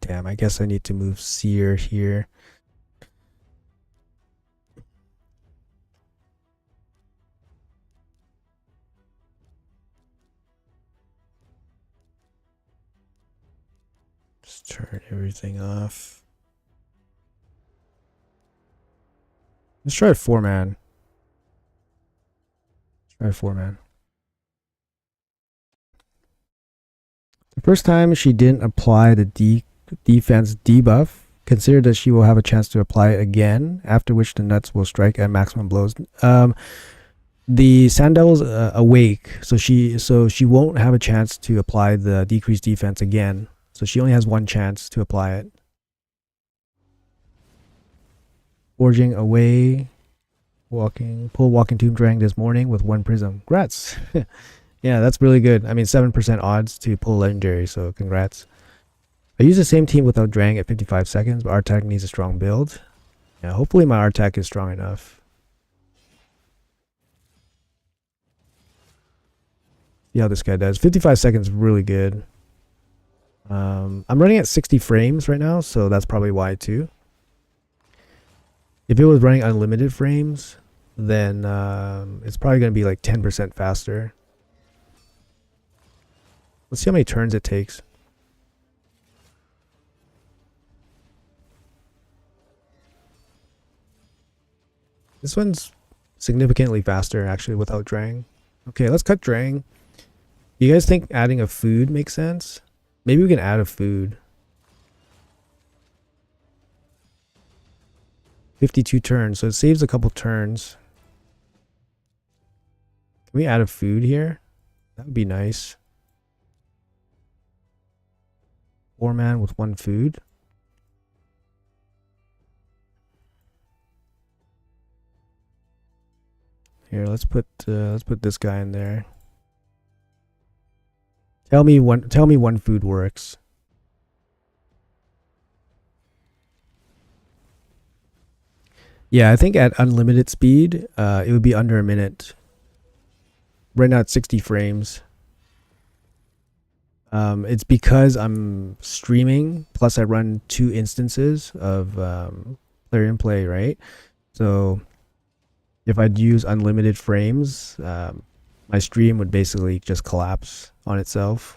Damn, I guess I need to move Seer here. Just turn everything off. Let's try 4-man. Try 4-man. The first time she didn't apply the defense debuff, consider that she will have a chance to apply it again, after which the nuts will strike at maximum blows. The Sand Devil's awake, so she won't have a chance to apply the decreased defense again. So she only has one chance to apply it. Forging away. Pull walking tomb Drang this morning with 1 prism. Congrats. Yeah, that's really good. I mean, 7% odds to pull legendary, so congrats. I use the same team without Drang at 55 seconds, but Artak needs a strong build. Yeah, hopefully my Artak is strong enough. See how this guy does. 55 seconds is really good. I'm running at 60 frames right now, so that's probably why too. If it was running unlimited frames, then it's probably going to be like 10% faster. Let's see how many turns it takes. This one's significantly faster actually without Drang. Okay, let's cut Drang. You guys think adding a food makes sense? Maybe we can add a food. 52 turns, so it saves a couple turns. Can we add a food here? That would be nice. 4-man with 1 food. Here, let's put this guy in there. Tell me one food works. Yeah, I think at unlimited speed, it would be under a minute. Right now it's 60 frames. It's because I'm streaming, plus I run 2 instances of player in play, right? So if I'd use unlimited frames, my stream would basically just collapse on itself.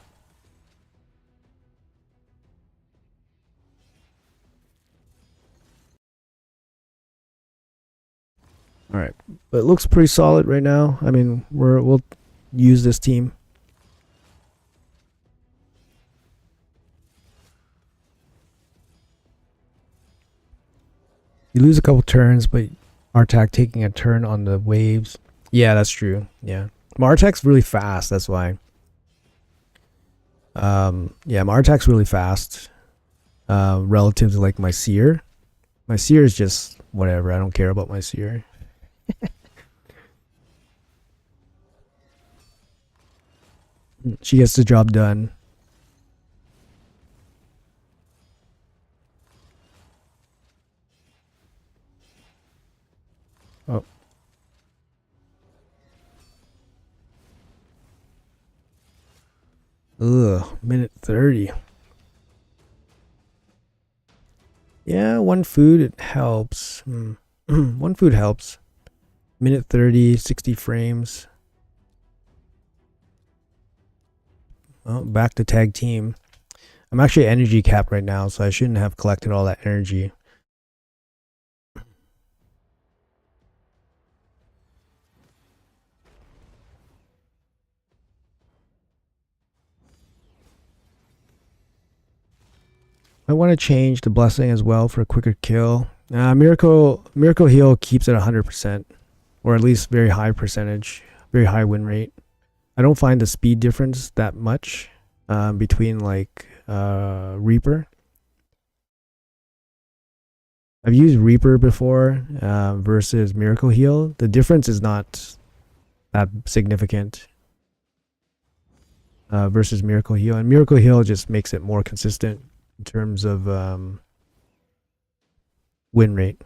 All right, but it looks pretty solid right now. I mean, we'll use this team. You lose a couple turns, but Artak taking a turn on the waves. Yeah, that's true. Yeah, Martak's really fast. That's why. Yeah, Martak's really fast. Relative to like my Seer. My Seer is just whatever. I don't care about my Seer. She gets the job done. Oh. Ugh, minute 30. Yeah, 1 food, it helps. 1 food helps. Minute 30, 60 frames. Oh, back to tag team. I'm actually energy capped right now, so I shouldn't have collected all that energy. I want to change the blessing as well for a quicker kill. Miracle heal keeps it 100%, or at least very high percentage, very high win rate. I don't find the speed difference that much between like Reaper. I've used Reaper before versus Miracle Heal. The difference is not that significant versus Miracle Heal, and Miracle Heal just makes it more consistent in terms of win rate.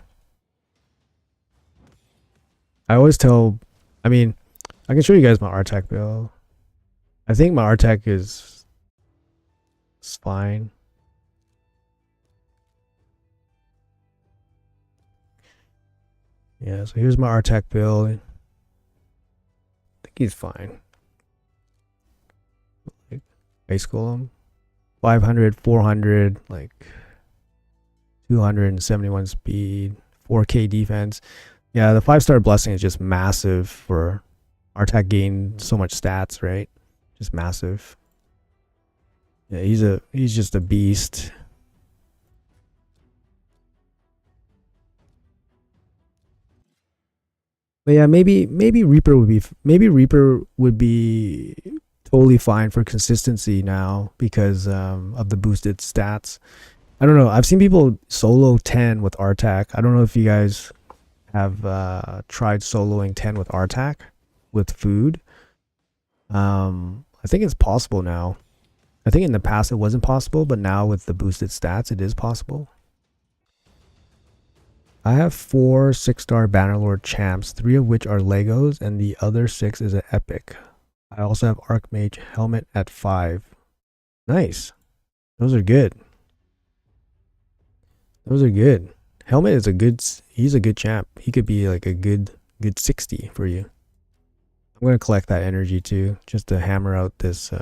I always tell, I mean, I can show you guys my Artak build. I think my Artak is fine. Yeah, so here's my Artak build. I think he's fine. Like Ice Golem. 500, 400, like 271 speed, 4K defense. Yeah, the 5-star blessing is just massive for Artak gain so much stats, right? Just massive. Yeah, he's just a beast. But yeah, maybe Reaper would be totally fine for consistency now because of the boosted stats. I don't know. I've seen people solo 10 with Artak. I don't know if you guys have tried soloing 10 with Artak with food. I think it's possible now. I think in the past it wasn't possible, but now with the boosted stats, it is possible. I have 4 6-star Bannerlord champs, 3 of which are Legos, and the other 6 is an epic. I also have Archmage helmet at 5. Nice. Those are good. Those are good. Helmet is a good, he's a good champ. He could be like a good 60 for you. I'm going to collect that energy too, just to hammer out this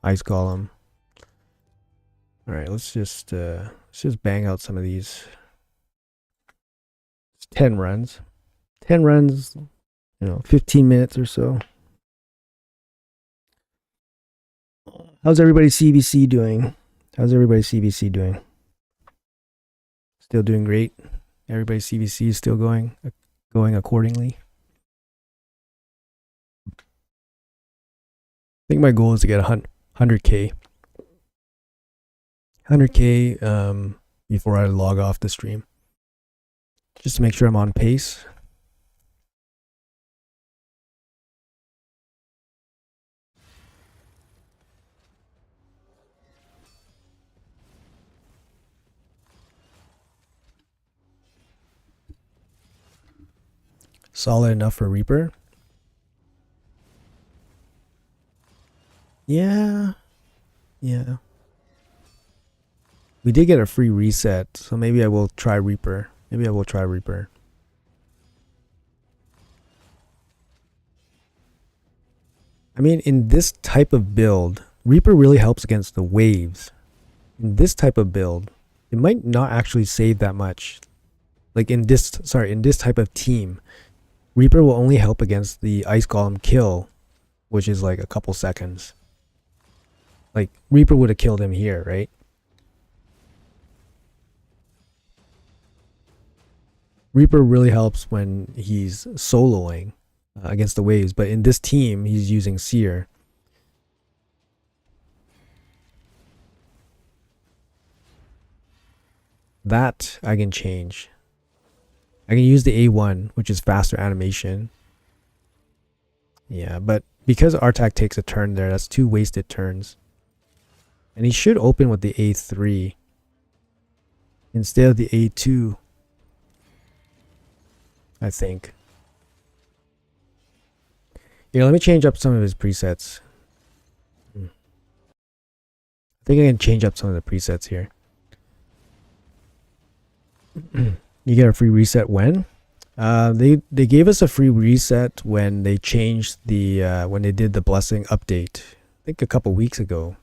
ice golem. All right, let's just bang out some of these. It's 10 runs. 10 runs, 15 minutes or so. How's everybody CVC doing? How's everybody CVC doing? Still doing great. Everybody CVC is still going accordingly. I think my goal is to get 100K. 100K before I log off the stream. Just to make sure I'm on pace. Solid enough for Reaper. Yeah. We did get a free reset, so maybe I will try Reaper. I mean, in this type of build, Reaper really helps against the waves. In this type of build, it might not actually save that much. Like in this type of team, Reaper will only help against the Ice Golem kill, which is like a couple seconds. Like, Reaper would have killed him here, right? Reaper really helps when he's soloing against the waves, but in this team, he's using Seer. That I can change. I can use the A1, which is faster animation. Yeah, but because Artak takes a turn there, that's 2 wasted turns. And he should open with the A3 instead of the A2, I think. Here, let me change up some of his presets. I think I can change up some of the presets here. You get a free reset when? They gave us a free reset when they changed the when they did the blessing update. I think a couple weeks ago,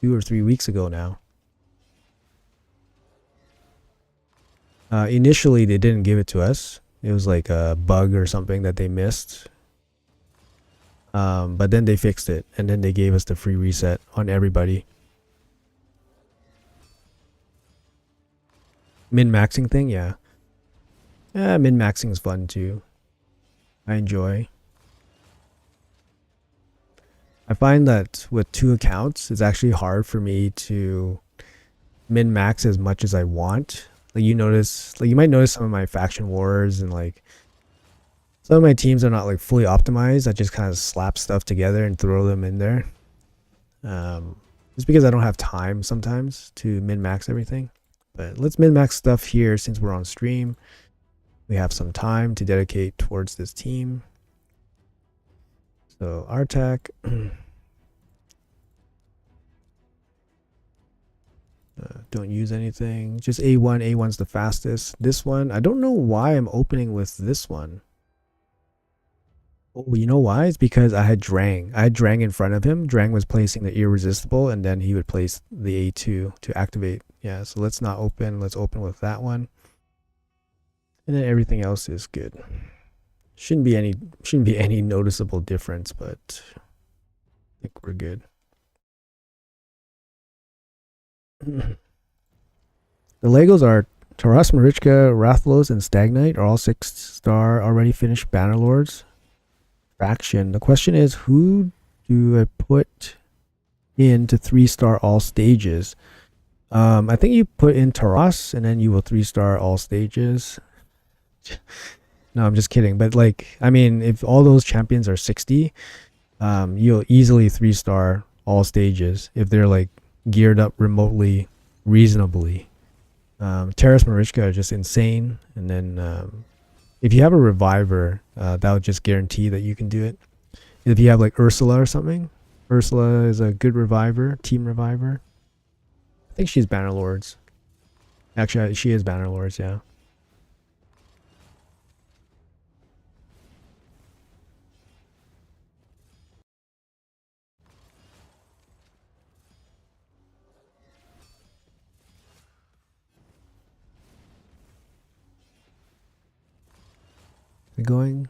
2 or 3 weeks ago now. Initially, they didn't give it to us. It was like a bug or something that they missed. But then they fixed it, and then they gave us the free reset on everybody. Min-maxing thing, yeah. Yeah, min-maxing is fun too. I enjoy. I find that with 2 accounts, it's actually hard for me to min-max as much as I want. Like you might notice some of my faction wars and like some of my teams are not like fully optimized. I just kind of slap stuff together and throw them in there. Just because I don't have time sometimes to min-max everything. But let's min-max stuff here since we're on stream. We have some time to dedicate towards this team. So Artak. Don't use anything. Just A1. A1's the fastest. This one, I don't know why I'm opening with this one. Oh, you know why? It's because I had Drang. I had Drang in front of him. Drang was placing the Irresistible, and then he would place the A2 to activate. Yeah, so let's not open. Let's open with that one. And then everything else is good. Shouldn't be any noticeable difference, but I think we're good. The Legos are Taras, Marichka, Rathlos, and Stagnite are all 6-star already finished Bannerlords. Faction. The question is, who do I put into 3-star all stages? I think you put in Taras and then you will 3-star all stages. No, I'm just kidding. But like, I mean, if all those champions are 60, you'll easily 3-star all stages if they're like geared up remotely reasonably. Terrace Marichka is just insane. And then if you have a reviver, that would just guarantee that you can do it. If you have like Ursula or something, Ursula is a good reviver, team reviver. I think she's Bannerlords. Actually, she is Bannerlords, yeah. Going,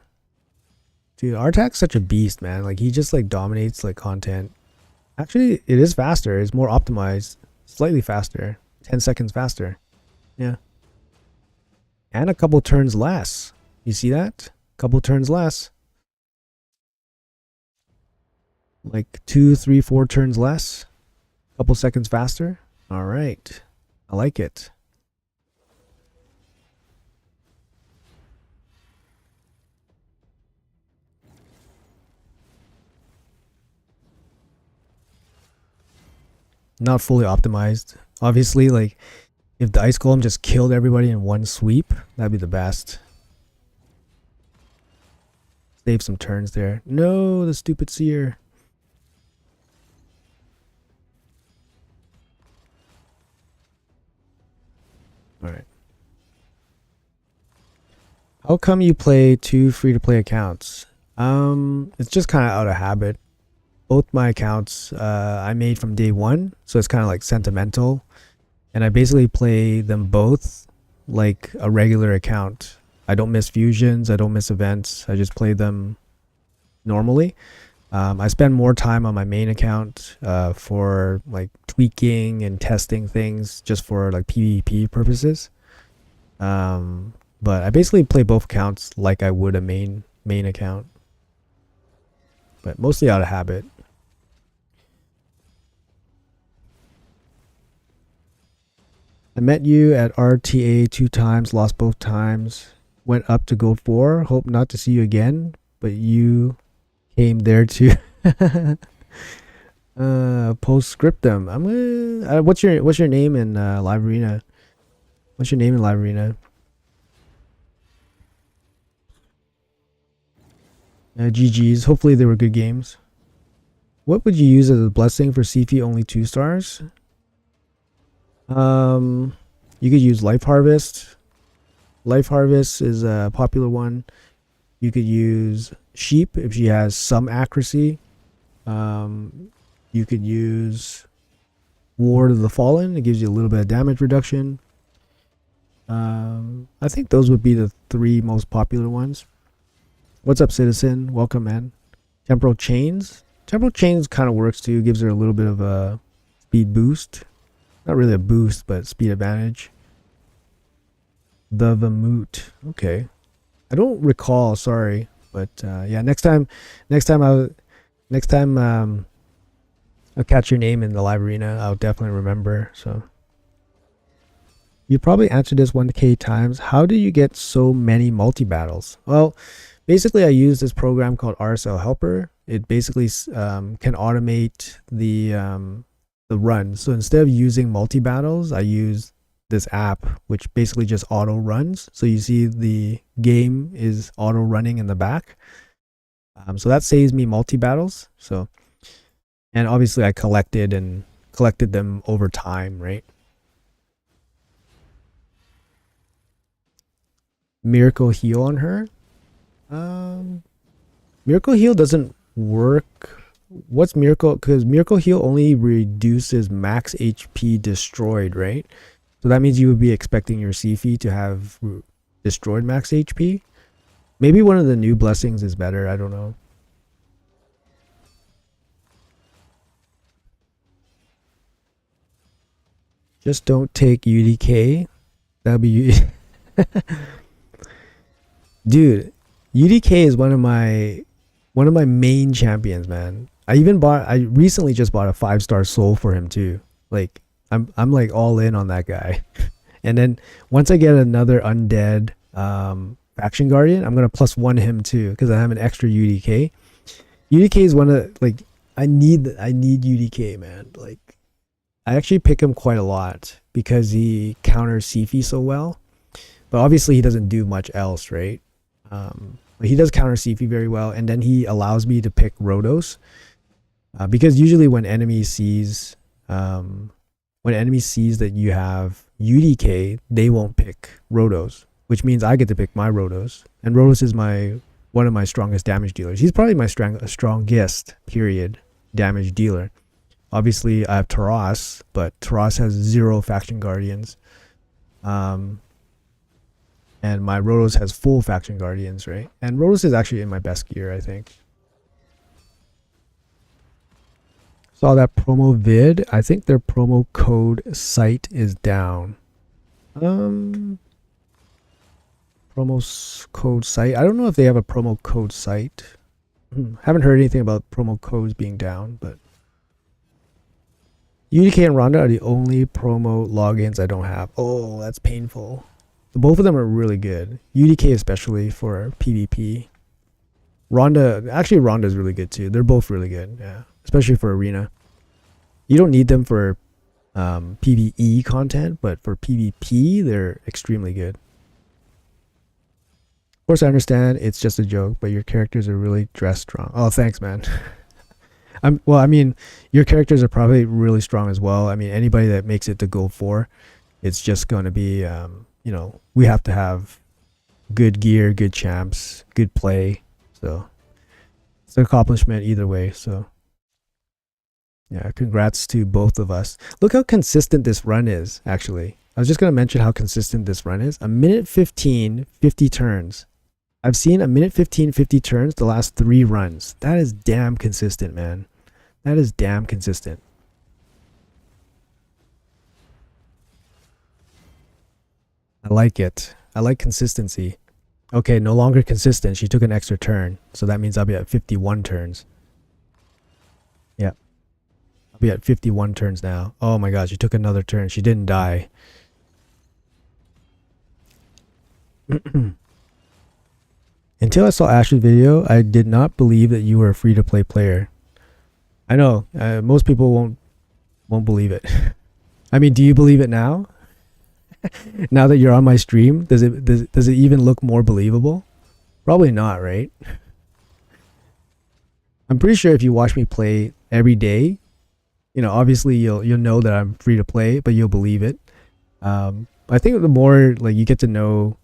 dude, Artak's such a beast, man. Like he just like dominates like content. Actually, it is faster. It's more optimized, slightly faster, 10 seconds faster. Yeah, and a couple turns less. You see that? Couple turns less. Like 2, 3, 4 turns less. Couple seconds faster. All right, I like it. Not fully optimized. Obviously, like if the Ice Golem just killed everybody in one sweep, that'd be the best. Save some turns there. No, the stupid seer. Alright. How come you play 2 free-to-play accounts? It's just kind of out of habit. Both my accounts I made from day one, so it's kind of like sentimental. And I basically play them both like a regular account. I don't miss fusions, I don't miss events. I just play them normally. I spend more time on my main account for like tweaking and testing things just for like PvP purposes. But I basically play both accounts like I would a main account, but mostly out of habit. I met you at RTA 2 times, lost both times, went up to Gold 4, hope not to see you again, but you came there too. Postscriptum. I'm gonna what's your name in Live Arena? What's your name in Live Arena? GG's. Hopefully they were good games. What would you use as a blessing for CP only 2 stars? You could use Life Harvest. Life Harvest is a popular one. You could use Sheep if she has some accuracy. You could use Ward of the Fallen. It gives you a little bit of damage reduction. I think those would be the 3 most popular ones. What's up, Citizen? Welcome, man. Temporal Chains. Temporal Chains kind of works too. Gives her a little bit of a speed boost. Not really a boost, but speed advantage. The Vermouth. Okay. I don't recall, sorry. But yeah, next time I'll catch your name in the live arena. I'll definitely remember. So you probably answered this 1K times. How do you get so many multi-battles? Well, basically I use this program called RSL Helper. It basically can automate the run. So instead of using multi-battles, I use this app which basically just auto runs. So you see the game is auto running in the back. So that saves me multi-battles. So, and obviously I collected them over time, right? Miracle Heal on her. Miracle Heal doesn't work. What's Miracle? Because Miracle Heal only reduces max HP destroyed, right? So that means you would be expecting your CF to have destroyed max HP. Maybe one of the new blessings is better. I don't know. Just don't take UDK. That'll be dude. UDK is one of my main champions, man. I recently just bought a 5-star soul for him too. Like I'm like all in on that guy. And then once I get another undead faction guardian, I'm gonna +1 him too because I have an extra UDK. UDK is one of like I need UDK, man. Like I actually pick him quite a lot because he counters CF so well. But obviously he doesn't do much else, right? But he does counter CF very well, and then he allows me to pick Rotos because usually when enemy sees that you have UDK, they won't pick Rotos, which means I get to pick my Rotos, and Rotos is one of my strongest damage dealers. He's probably my strongest period damage dealer. Obviously, I have Taras, but Taras has 0 faction guardians. And my Rotos has full faction guardians, right? And Rotos is actually in my best gear, I think. Saw that promo vid. I think their promo code site is down. Promo code site. I don't know if they have a promo code site. Haven't heard anything about promo codes being down, but UDK and Ronda are the only promo logins I don't have. Oh, that's painful. Both of them are really good. UDK especially for PvP. Ronda is really good too. They're both really good, yeah. Especially for arena. You don't need them for PvE content, but for PvP, they're extremely good. Of course, I understand it's just a joke, but your characters are really dressed strong. Oh, thanks, man. Well, I mean, your characters are probably really strong as well. I mean, anybody that makes it to Gold 4, it's just going to be, you know, we have to have good gear, good champs, good play. So it's an accomplishment either way. So yeah, congrats to both of us. Look how consistent this run is, actually. I was just going to mention how consistent this run is. A minute 15, 50 turns. I've seen a minute 15, 50 turns the last 3 runs. That is damn consistent, man. That is damn consistent. I like it. I like consistency. Okay, no longer consistent. She took an extra turn. So that means I'll be at 51 turns. Yeah. I'll be at 51 turns now. Oh my god, she took another turn. She didn't die. Until I saw Ash's video, I did not believe that you were a free-to-play player. I know. Most people won't believe it. I mean, do you believe it now? Now that you're on my stream, does it even look more believable? Probably not, right? I'm pretty sure if you watch me play every day, you know, obviously you'll know that I'm free to play, but you'll believe it. I think the more like you get to know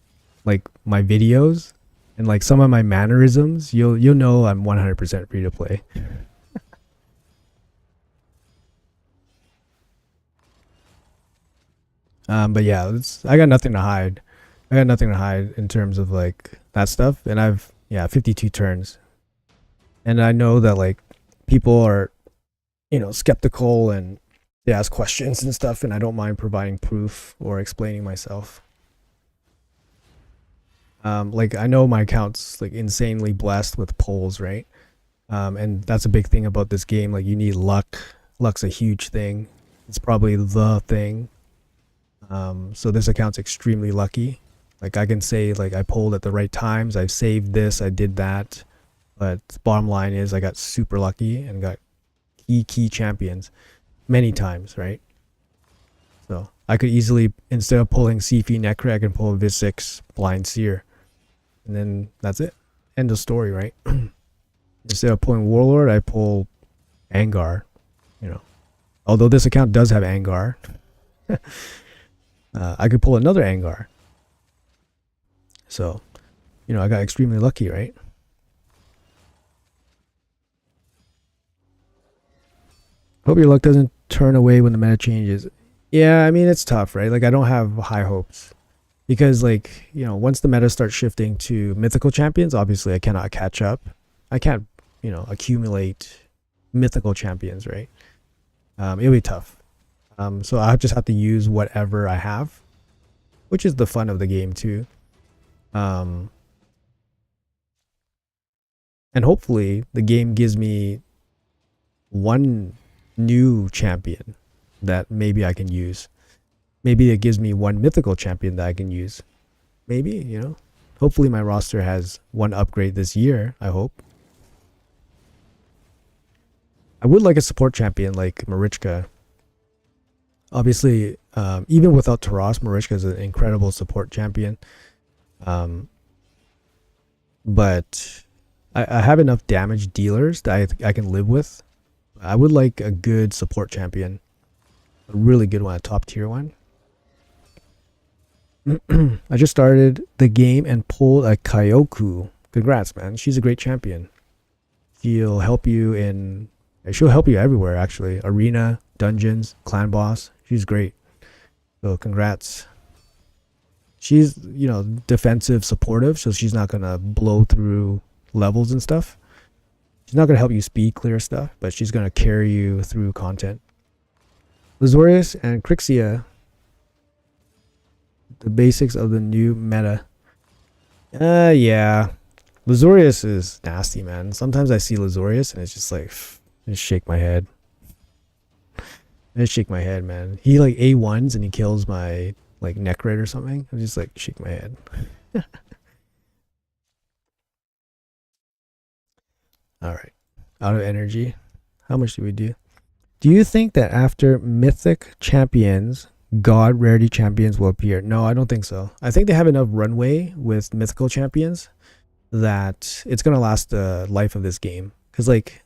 like my videos and like some of my mannerisms, you'll know I'm 100% free to play. But yeah, I got nothing to hide. I got nothing to hide in terms of like that stuff. And I've 52 turns. And I know that like people are, you know, skeptical and they ask questions and stuff, and I don't mind providing proof or explaining myself. Like I know my account's like insanely blessed with polls, right? And that's a big thing about this game. Like you need luck. Luck's a huge thing. It's probably the thing. So this account's extremely lucky. Like I can say like I polled at the right times, I've saved this, I did that. But the bottom line is I got super lucky and got key champions many times, right? So I could easily, instead of pulling CF Necra, I can pull Vis6 Blind Seer. And then that's it. End of story, right? Instead of pulling Warlord, I pull Angar, you know. Although this account does have Angar. I could pull another Angar. So, you know, I got extremely lucky, right? Hope your luck doesn't turn away when the meta changes. Yeah, I mean, it's tough, right? Like, I don't have high hopes. Because, like, you know, once the meta starts shifting to mythical champions, obviously I cannot catch up. I can't, you know, accumulate mythical champions, right? It'll be tough. So I just have to use whatever I have, which is the fun of the game too. And hopefully the game gives me one new champion that maybe I can use. Maybe it gives me one mythical champion that I can use. Maybe, you know. Hopefully my roster has one upgrade this year, I hope. I would like a support champion like Marichka. Obviously, even without Taras, Marichka is an incredible support champion. But I have enough damage dealers that I can live with. I would like a good support champion. A really good one, a top tier one. I just started the game and pulled a Kyoku. Congrats, man. She's a great champion. She'll help you everywhere, actually. Arena, dungeons, clan boss. She's great. So congrats. She's, defensive, supportive, so she's not going to blow through levels and stuff. She's not going to help you speed clear stuff, but she's going to carry you through content. Lazorius and Crixia. The basics of the new meta. Yeah. Lazorius is nasty, man. Sometimes I see Lazorius and it's just like, I just shake my head. I just shake my head, man. He like A1s and he kills my like neck rate or something. I just like shake my head. All right. Out of energy. How much do we do? Do you think that after mythic champions, god rarity champions will appear? No, I don't think so. I think they have enough runway with mythical champions that it's going to last the life of this game. Because like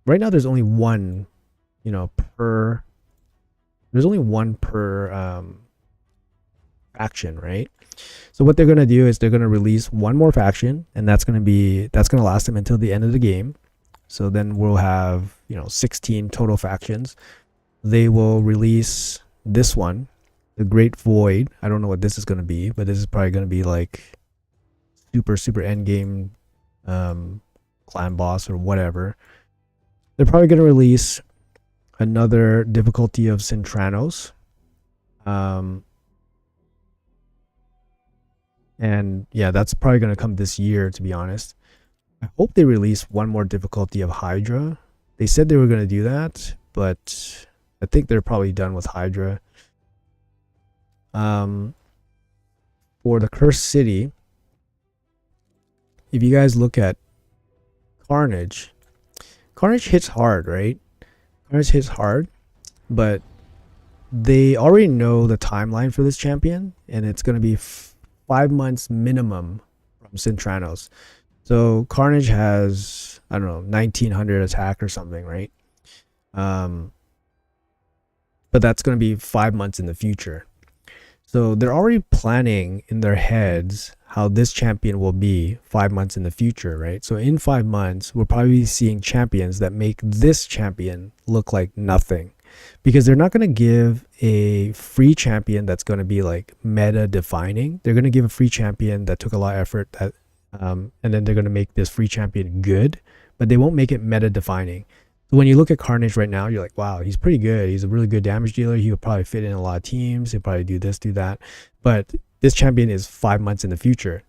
right now there's only one, per faction, right? So what they're going to do is they're going to release one more faction, and that's going to last them until the end of the game. So then we'll have 16 total factions. They will release this one, the Great Void. I don't know what this is going to be, but this is probably going to be like super end game clan boss or whatever. They're probably going to release another difficulty of Cintranos. And yeah, that's probably going to come this year, to be honest. I hope they release one more difficulty of Hydra. They said they were going to do that, but I think they're probably done with Hydra. For the Cursed City, if you guys look at Carnage hits hard, right? Carnage hits hard, but they already know the timeline for this champion, and it's going to be 5 months minimum from Cintranos. So Carnage has, I don't know, 1900 attack or something, right? But that's going to be 5 months in the future. So they're already planning in their heads how this champion will be 5 months in the future, right? So in 5 months, we'll probably be seeing champions that make this champion look like nothing. Because they're not going to give a free champion that's going to be like meta defining. They're going to give a free champion that took a lot of effort, that and then they're going to make this free champion good, but they won't make it meta defining. So when you look at Carnage right now, you're like, wow, he's pretty good. He's a really good damage dealer. He would probably fit in a lot of teams. He'll probably do this, do that. But this champion is 5 months in the future.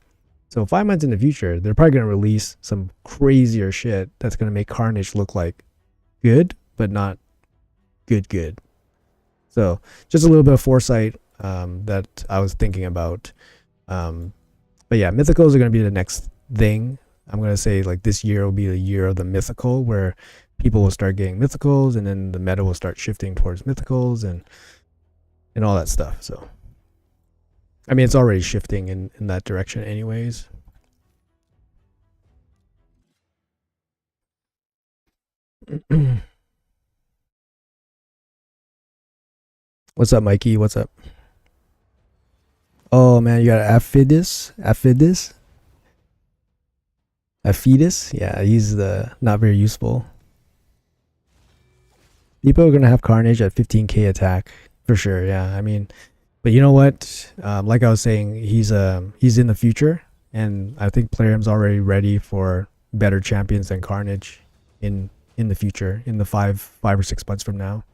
So 5 months in the future, they're probably going to release some crazier shit that's going to make Carnage look like good, but not good. So just a little bit of foresight that I was thinking about. But yeah, mythicals are going to be the next thing. I'm going to say like this year will be the year of the mythical, where people will start getting mythicals, and then the meta will start shifting towards mythicals and all that stuff. So I mean, it's already shifting in that direction anyways. What's up, Mikey? What's up? Oh man, you got Aphidus? Yeah, he's not very useful. People are gonna have Carnage at 15k attack for sure. Yeah, I mean, but you know what? Like I was saying, he's in the future, and I think Plarium's already ready for better champions than Carnage in the future, in the 5 or 6 months from now.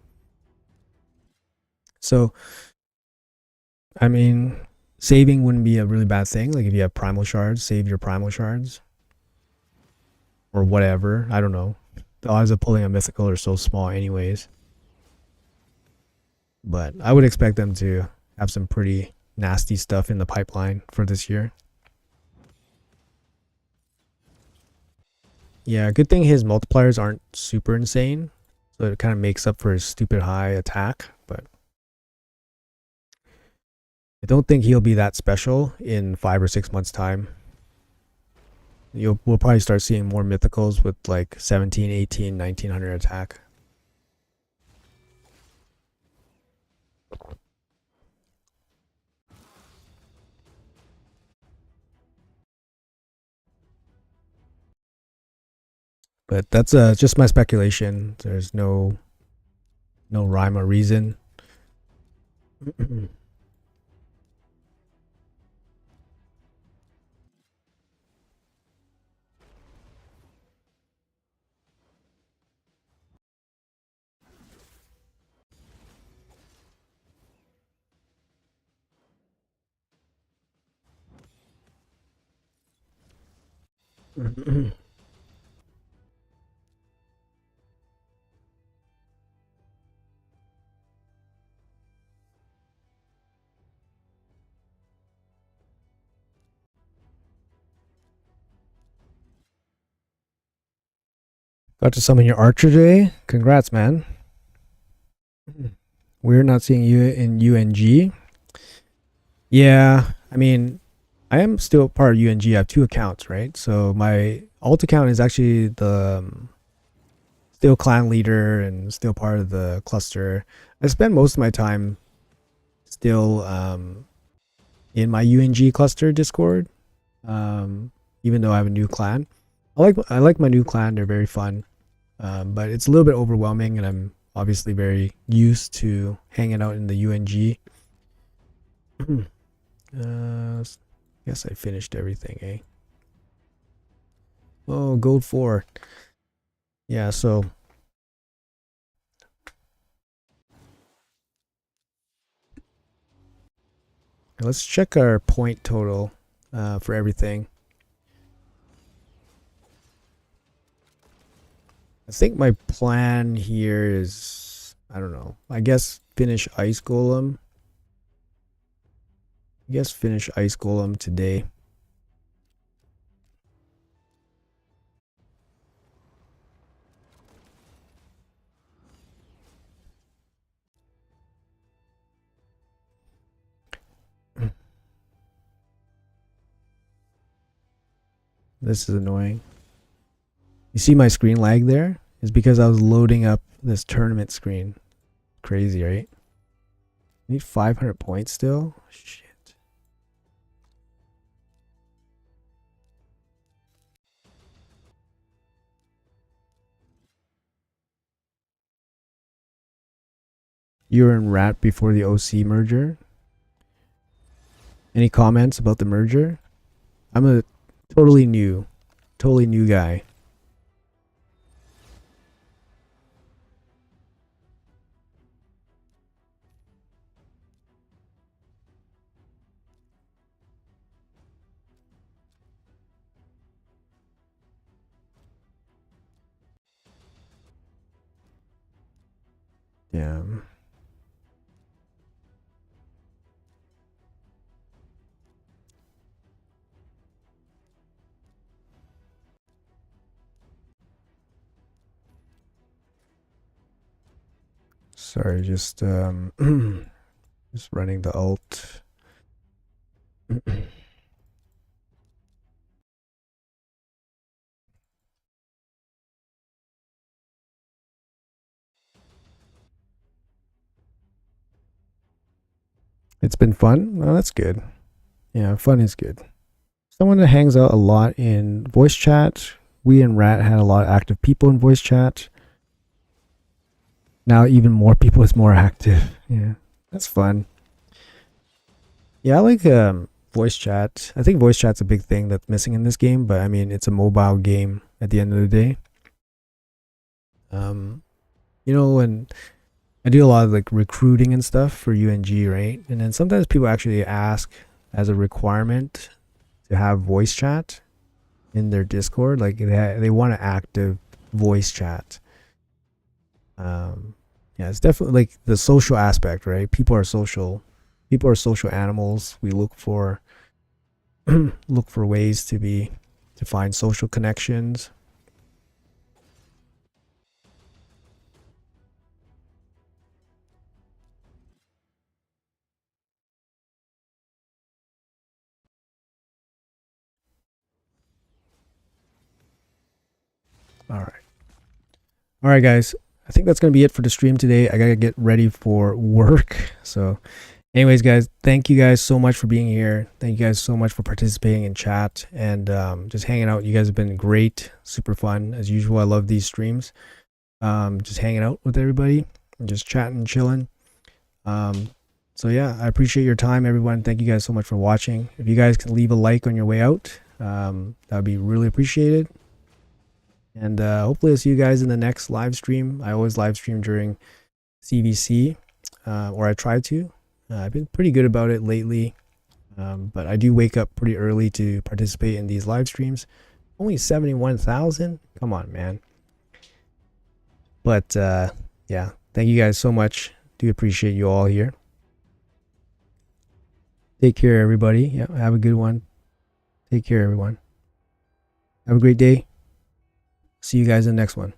So, I mean, saving wouldn't be a really bad thing. Like if you have primal shards, save your primal shards. Or whatever. I don't know. The odds of pulling a mythical are so small anyways. But I would expect them to have some pretty nasty stuff in the pipeline for this year. Yeah, good thing his multipliers aren't super insane. So it kind of makes up for his stupid high attack, but I don't think he'll be that special in 5 or 6 months time. We'll probably start seeing more mythicals with like 17, 18, 1900 attack. But that's just my speculation. There's no rhyme or reason. Got to summon your archer today. Congrats, man. We're not seeing you in UNG. Yeah, I mean, I am still part of UNG. I have 2 accounts, right? So my alt account is actually the still clan leader and still part of the cluster. I spend most of my time still in my UNG cluster Discord, even though I have a new clan. I like my new clan. They're very fun, but it's a little bit overwhelming, and I'm obviously very used to hanging out in the UNG. Guess I finished everything, eh? Oh, gold 4. Yeah, so let's check our point total for everything. I think my plan here is, I don't know, I guess finish Ice Golem. I guess finish Ice Golem today. This is annoying. You see my screen lag there? It's because I was loading up this tournament screen. Crazy, right? I need 500 points still? Shit. You were in Rat before the OC merger? Any comments about the merger? I'm a totally new guy. Damn. Sorry, just just running the alt. It's been fun. Oh, that's good. Yeah, fun is good. Someone that hangs out a lot in voice chat. We and Rat had a lot of active people in voice chat. Now even more people is more active. Yeah, that's fun. Yeah, I like voice chat. I think voice chat's a big thing that's missing in this game, but I mean it's a mobile game at the end of the day. You know, when I do a lot of like recruiting and stuff for UNG, right? And then sometimes people actually ask as a requirement to have voice chat in their Discord. Like they want an active voice chat. Yeah, it's definitely like the social aspect, right? People are social animals. We look for ways to find social connections. All right, guys. I think that's going to be it for the stream today. I got to get ready for work. So anyways, guys, thank you guys so much for being here. Thank you guys so much for participating in chat and just hanging out. You guys have been great, super fun as usual. I love these streams. Just hanging out with everybody and just chatting, chilling. So yeah, I appreciate your time, everyone. Thank you guys so much for watching. If you guys can leave a like on your way out, that would be really appreciated. And hopefully I'll see you guys in the next live stream. I always live stream during CVC, or I try to. I've been pretty good about it lately, but I do wake up pretty early to participate in these live streams. Only 71,000? Come on, man. But yeah, thank you guys so much. Do appreciate you all here. Take care, everybody. Yeah, have a good one. Take care, everyone. Have a great day. See you guys in the next one.